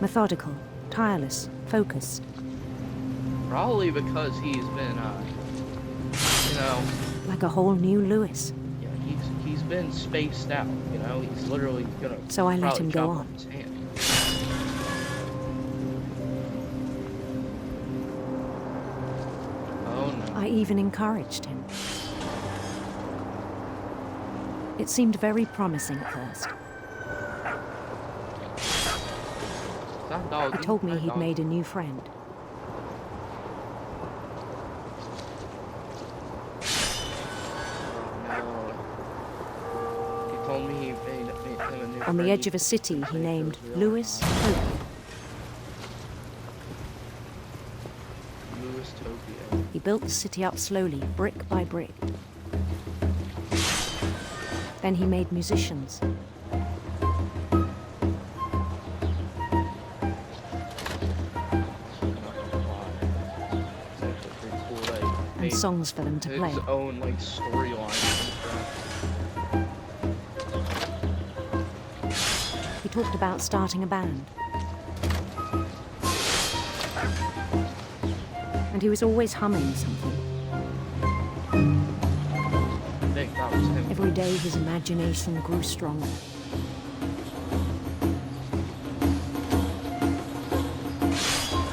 O: Methodical, tireless, focused.
A: Probably because he's been, you know...
O: Like a whole new Lewis.
A: Yeah, he's been spaced out, you know? He's literally gonna...
O: So I let him go
A: chop
O: on.
A: off his hand. Oh no.
O: I even encouraged him. It seemed very promising at first. He told me he'd made a new friend.
A: He told me he made him a new
O: On the
A: friend.
O: edge of a city he named Louis Tokyo.
A: Louis Tokyo.
O: He built the city up slowly, brick by brick. Then he made musicians. And songs for them to play.
A: His own like storyline.
O: He talked about starting a band. And he was always humming something.
A: I think that was him.
O: Every day his imagination grew stronger.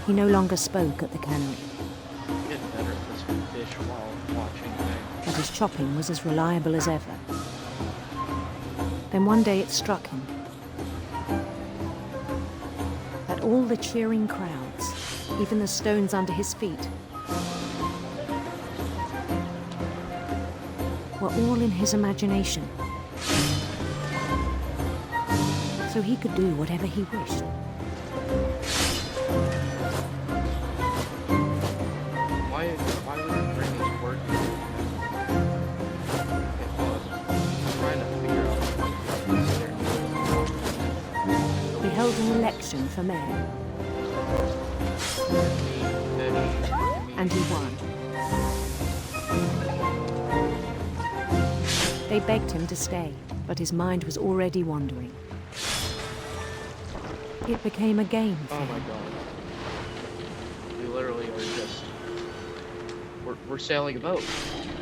O: He no longer spoke at the cannery.
A: Getting better at this fish while watching things.
O: But his chopping was as reliable as ever. Then one day it struck him that all the cheering crowds, even the stones under his feet, were all in his imagination. So he could do whatever he wished.
A: Why would he bring his work?
O: He held an election for mayor. And he won. They begged him to stay, but his mind was already wandering. It became a game for him.
A: Oh my god. We literally are just... We're sailing a boat.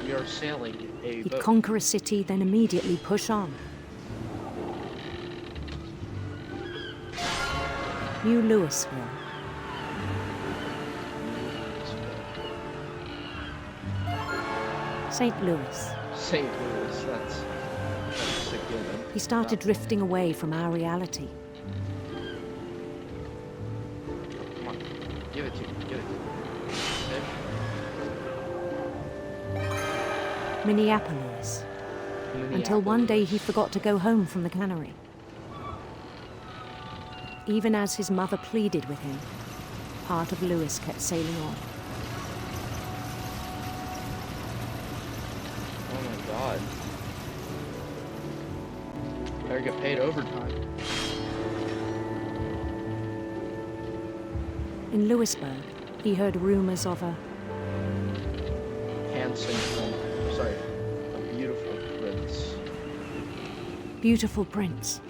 A: We are sailing a
O: He'd
A: boat.
O: conquer a city, then immediately push on. New Louisville. St. Louis.
A: St. Louis, that's a given.
O: He started drifting away from our reality.
A: Come on, give it to me, give it to me.
O: Minneapolis. Until one day he forgot to go home from the cannery. Even as his mother pleaded with him, part of Louis kept sailing on.
A: Oh my god. Better get paid overtime.
O: In Louisburg, he heard rumors of a
A: Handsome, sorry, a beautiful prince.
O: beautiful prince.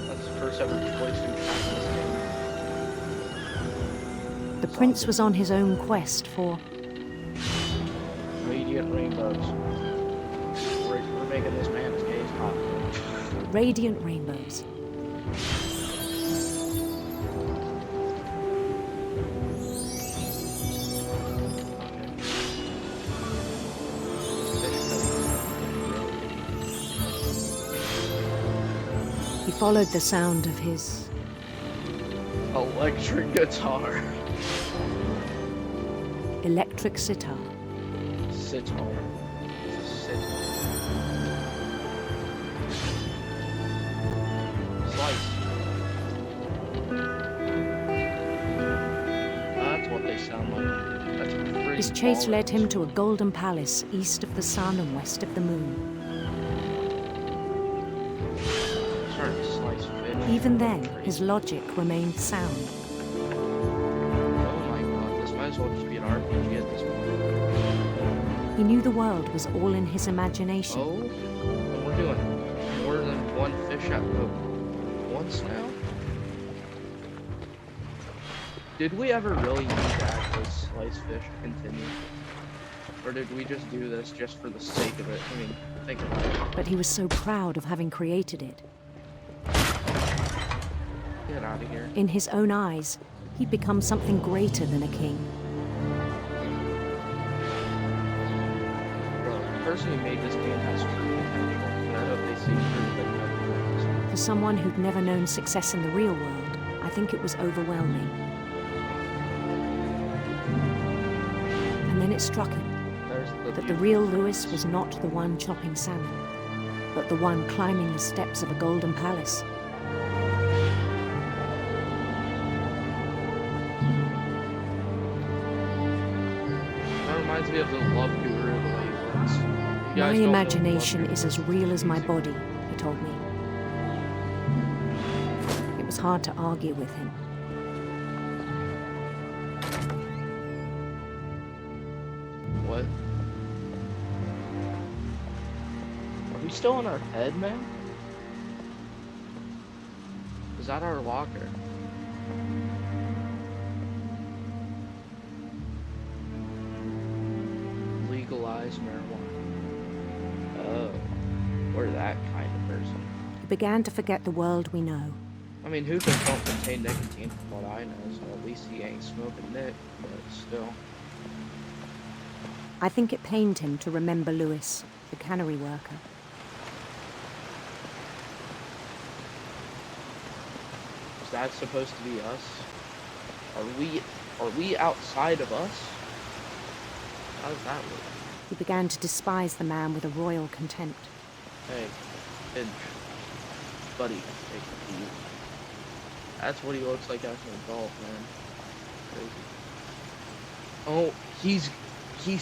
A: That's the first ever choice we've had in this game.
O: The prince was on his own quest for
A: Radiant rainbows. We're making this man as gay as possible.
O: radiant rainbows. He followed the sound of his
A: Electric guitar.
O: electric sitar.
A: Sitar. Slice. That's what they sound like. That's pretty
O: His chase
A: baller.
O: led him to a golden palace east of the sun and west of the moon.
A: Trying to slice fish.
O: Even then, his logic remained sound.
A: Oh my god, this might as well just be an RPG at this point.
O: He knew the world was all in his imagination.
A: Oh, and we're doing more than one fish at once now? Did we ever really need to actually slice fish to continue? Or did we just do this just for the sake of it? I mean, think about it.
O: But he was so proud of having created it.
A: Get out of here.
O: In his own eyes, He'd become something greater than a king.
A: Bro, the person who made this game has true potential, and I hope they see through that nothing.
O: For someone who'd never known success in the real world, I think it was overwhelming. And then it struck him that the real Lewis was not the one chopping salmon, but the one climbing the steps of a golden palace.
A: That reminds me of the Love Guru, the way he looks.
O: My imagination is as real as my body, he told me. It was hard to argue with him.
A: What? Are we still in our head, man? Is that our locker? Legalize marijuana. Oh, we're that kind of person.
O: He began to forget the world we know.
A: I mean, hookahs don't contain nicotine from what I know, so at least he ain't smoking Nick, but still.
O: I think it pained him to remember Lewis, the cannery worker.
A: Is that supposed to be us? Are we outside of us? How does that look?
O: He began to despise the man with a royal contempt.
A: Hey, Finch. Buddy, take the view. That's what he looks like as an adult, man. Crazy. Oh, he's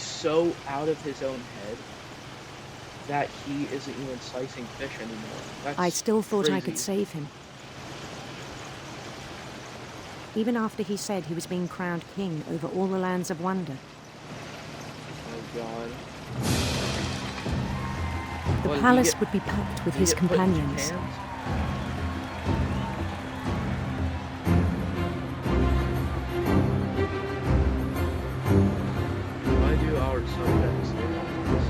A: so out of his own head that he isn't even slicing fish anymore. That's
O: I still thought
A: crazy.
O: I could save him. Even after he said he was being crowned king over all the lands of wonder.
A: Oh god.
O: The palace would be packed with his companions.
A: Why do our subjects live on this?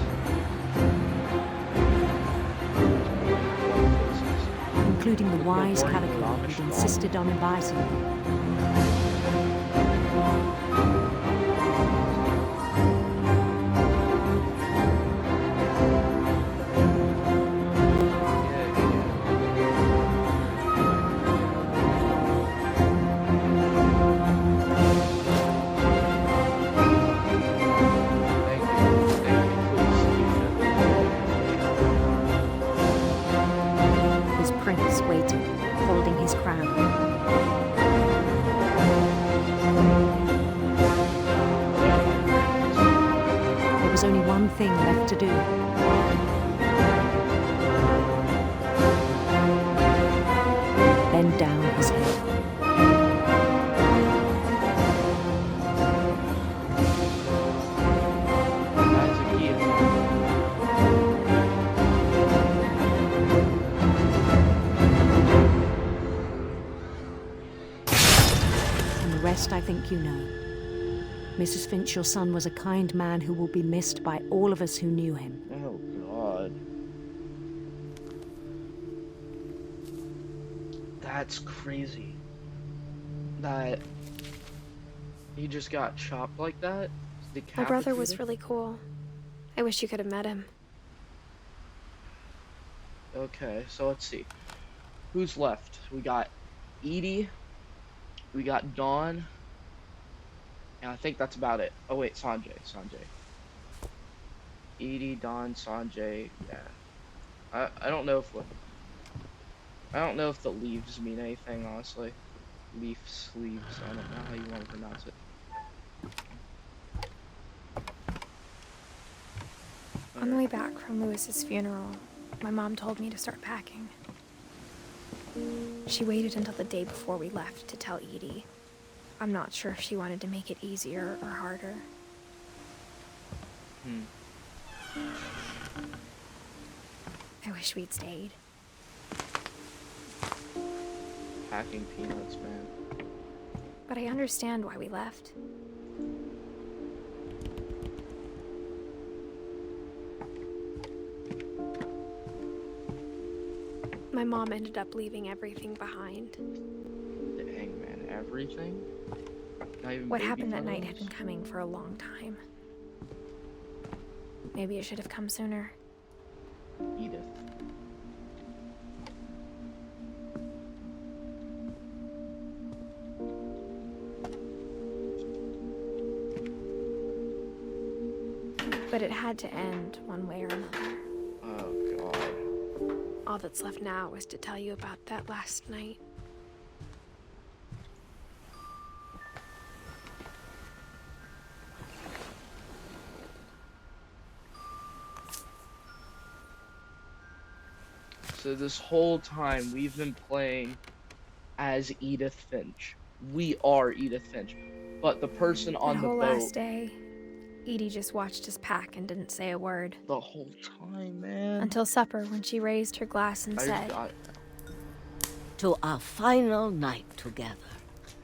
O: Including the wise Calico who'd insisted on inviting them. His prince waited, holding his crown. There was only one thing left to do. Bend down his head. And the rest I think you know. Mrs. Finch, your son was a kind man who will be missed by all of us who knew him.
A: Oh god. That's crazy. That he just got chopped like that?
J: My brother was really cool. I wish you could have met him.
A: Okay, so let's see. Who's left? We got Edie. We got Dawn. And I think that's about it. Oh wait, Sanjay. Edie, Dawn, Sanjay. Yeah. I don't know if the leaves mean anything, honestly. Leaves. I don't know how you want to pronounce it.
J: On the way back from Lewis's funeral, my mom told me to start packing. She waited until the day before we left to tell Edie. I'm not sure if she wanted to make it easier or harder. I wish we'd stayed.
A: Packing peanuts, man.
J: But I understand why we left. My mom ended up leaving everything behind.
A: Dang, man, everything? Not even
B: What
A: baby
B: happened that night
A: photos?
B: had been coming for a long time. Maybe it should have come sooner.
A: Edith.
B: But it had to end one way or another.
A: Oh, God.
B: All that's left now is to tell you about that last night.
A: So this whole time we've been playing as Edith Finch. We are Edith Finch. But the person on
B: That
A: the
B: whole
A: boat
B: last day, Edie just watched us pack and didn't say a word.
A: the whole time, man.
B: Until supper, when she raised her glass and said,
P: To our final night together,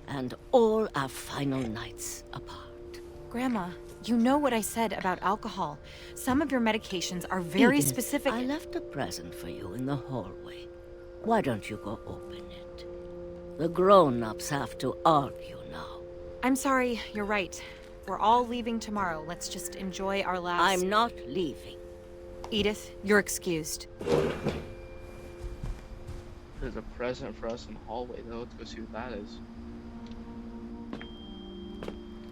P: and all our final nights apart.
Q: Grandma, you know what I said about alcohol. Some of your medications are very
P: Edith,
Q: specific.
P: I left a present for you in the hallway. Why don't you go open it? The grown-ups have to argue now.
Q: I'm sorry, you're right. We're all leaving tomorrow. Let's just enjoy our last...
P: I'm not leaving.
Q: Edith, you're excused.
A: There's a present for us in the hallway, though. Let's go see what that is.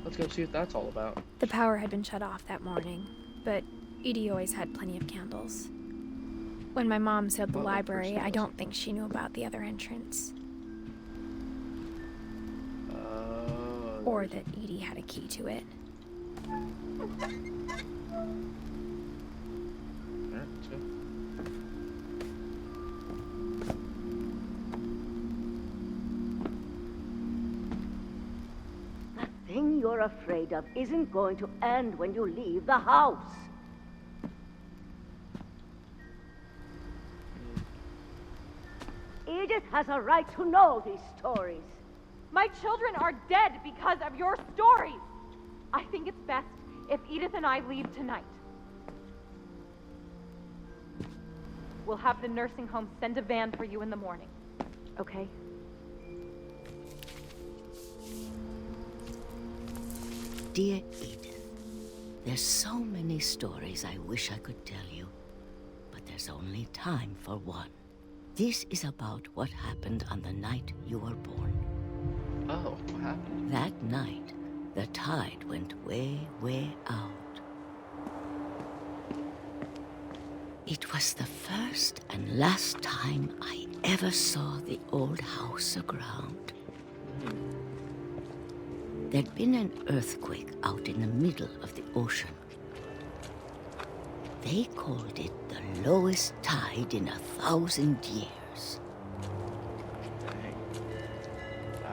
A: Let's go see what that's all about.
B: the power had been shut off that morning, but Edie always had plenty of candles. When my mom sailed the
A: Well, that
B: library,
A: person
B: I don't think she knew about the other entrance. Or that Edie had a key to it.
P: The thing you're afraid of isn't going to end when you leave the house. Edith has a right to know these stories.
M: My children are dead because of your stories. I think it's best if Edith and I leave tonight. We'll have the nursing home send a van for you in the morning. Okay?
P: Dear Edith, there's so many stories I wish I could tell you, but there's only time for one. This is about what happened on the night you were born.
A: Oh, what happened?
P: That night, the tide went way, way out. It was the first and last time I ever saw the old house aground. There'd been an earthquake out in the middle of the ocean. They called it the lowest tide in 1,000 years.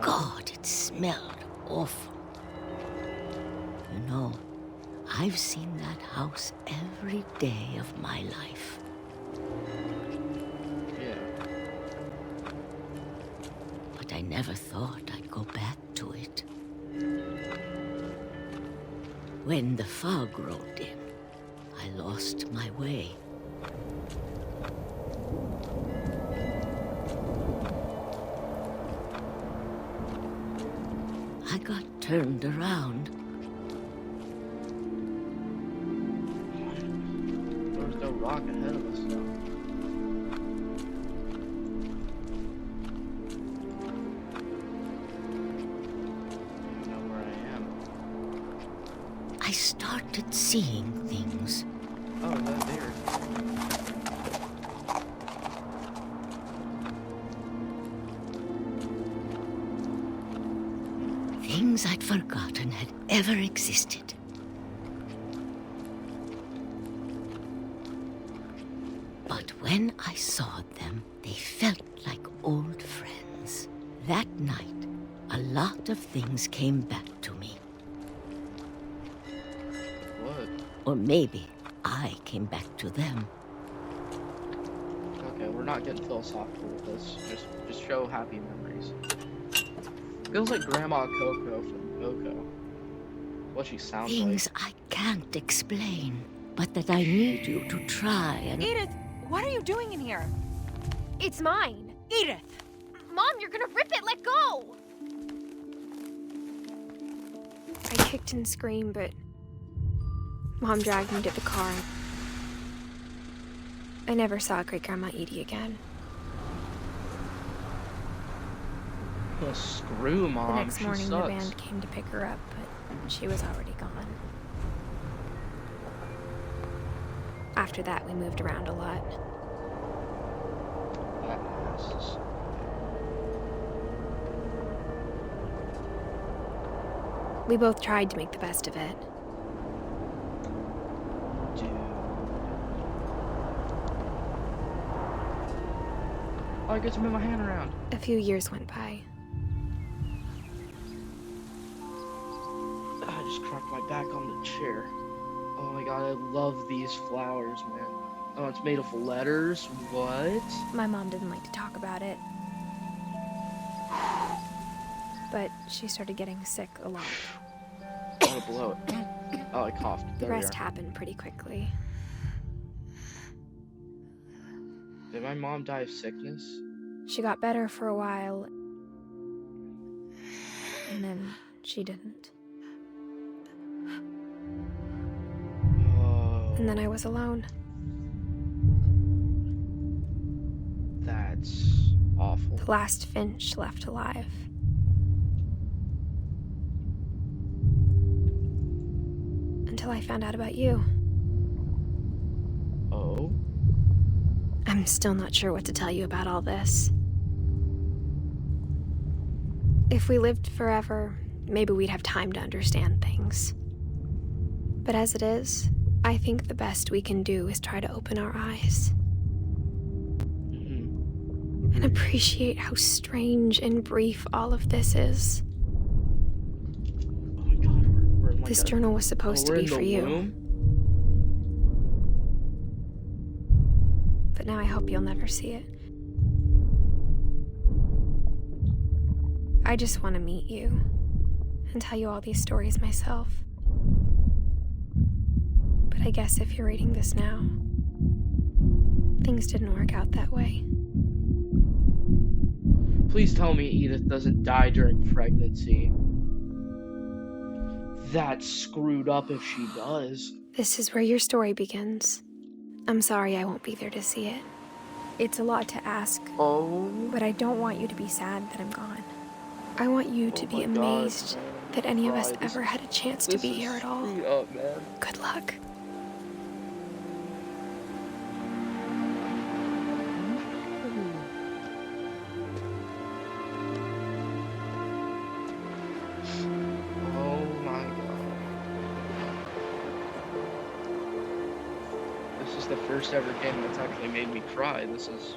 P: God, it smelled awful. You know, I've seen that house every day of my life.
A: Yeah.
P: But I never thought I'd go back to it. When the fog rolled in, I lost my way. I got turned around.
A: There was no rock ahead of us, though. I don't know where I am.
P: I started seeing things.
A: Oh, that there.
P: Things I'd forgotten had ever existed. But when I saw them, they felt like old friends. That night, a lot of things came back to me.
A: What?
P: Or maybe I came back to them.
A: Okay, we're not getting philosophical with this. Just show happy memories. Feels like Grandma Coco from Coco. What she sounds
P: Things
A: like.
P: I can't explain, but that I need you to try and...
Q: Edith, what are you doing in here?
B: It's mine.
Q: Edith!
B: Mom, you're gonna rip it. Let go.
J: I kicked and screamed, but Mom dragged me to the car. I never saw Great-Grandma Edie again.
A: Well, screw Mom.
J: The next morning,
A: she
J: the
A: sucks.
J: band came to pick her up, but she was already gone. After that, we moved around a lot.
A: Yes.
J: We both tried to make the best of it.
A: Dude. Oh, I get to move my hand around.
J: A few years went by.
A: I just cracked my back on the chair. Oh my god, I love these flowers, man. Oh, it's made of letters? What?
J: My mom didn't like to talk about it. But she started getting sick a lot.
A: Oh, blow it. Oh, I coughed.
J: The
A: There we
J: rest
A: are.
J: happened pretty quickly.
A: Did my mom die of sickness?
J: She got better for a while, and then she didn't.
A: Oh.
J: And then I was alone.
A: That's awful.
J: The last Finch left alive. Until I found out about you.
A: Oh?
J: I'm still not sure what to tell you about all this. If we lived forever, maybe we'd have time to understand things. But as it is, I think the best we can do is try to open our eyes. And appreciate how strange and brief all of this is.
A: Oh my god, we're in like
J: This journal was supposed to be for you.
A: Womb?
J: But now I hope you'll never see it. I just want to meet you and tell you all these stories myself. But I guess if you're reading this now, things didn't work out that way.
A: Please tell me Edith doesn't die during pregnancy. That's screwed up if she does.
J: This is where your story begins. I'm sorry I won't be there to see it. It's a lot to ask, but I don't want you to be sad that I'm gone. I want you to be amazed that any of us ever had a chance to be here at all.
A: Up, man.
J: Good luck.
A: Oh my god. This is the first ever game that's actually made me cry. This is...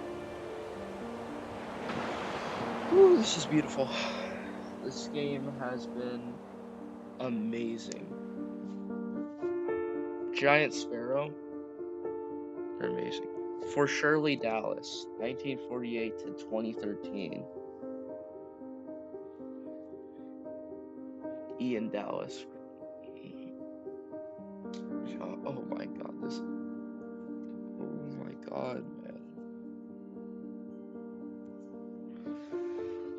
A: Ooh, this is beautiful. This game has been amazing. Giant Sparrow, they're amazing. For Shirley Dallas, 1948 to 2013. Ian Dallas. Oh my god, this... Oh my god, man.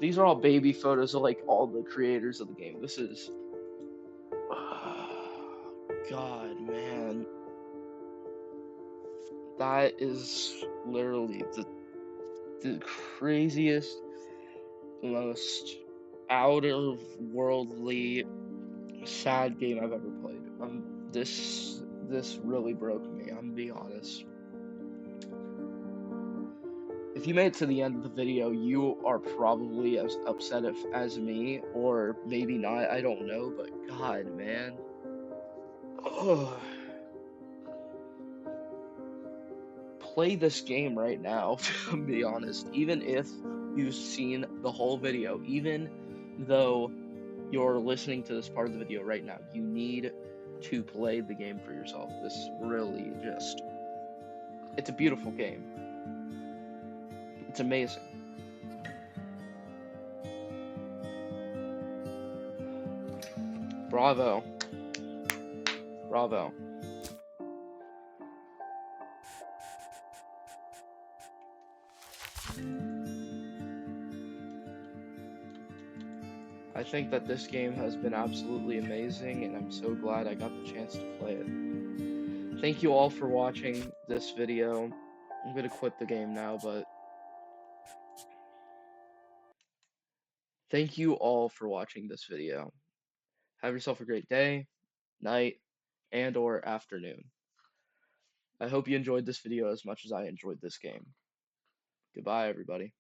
A: These are all baby photos of like all the creators of the game. This is... God, man. That is literally the craziest, most out-of-worldly, sad game I've ever played. This really broke me, I'm gonna be honest. If you made it to the end of the video, you are probably as upset as me, or maybe not, I don't know, but god, man. Ugh. Play this game right now, to be honest. Even if you've seen the whole video, even though you're listening to this part of the video right now, you need to play the game for yourself. This really just... It's a beautiful game. It's amazing. Bravo. Bravo. I think that this game has been absolutely amazing, and I'm so glad I got the chance to play it. Thank you all for watching this video. I'm gonna quit the game now, but thank you all for watching this video. Have yourself a great day, night, and or afternoon. I hope you enjoyed this video as much as I enjoyed this game. Goodbye, everybody.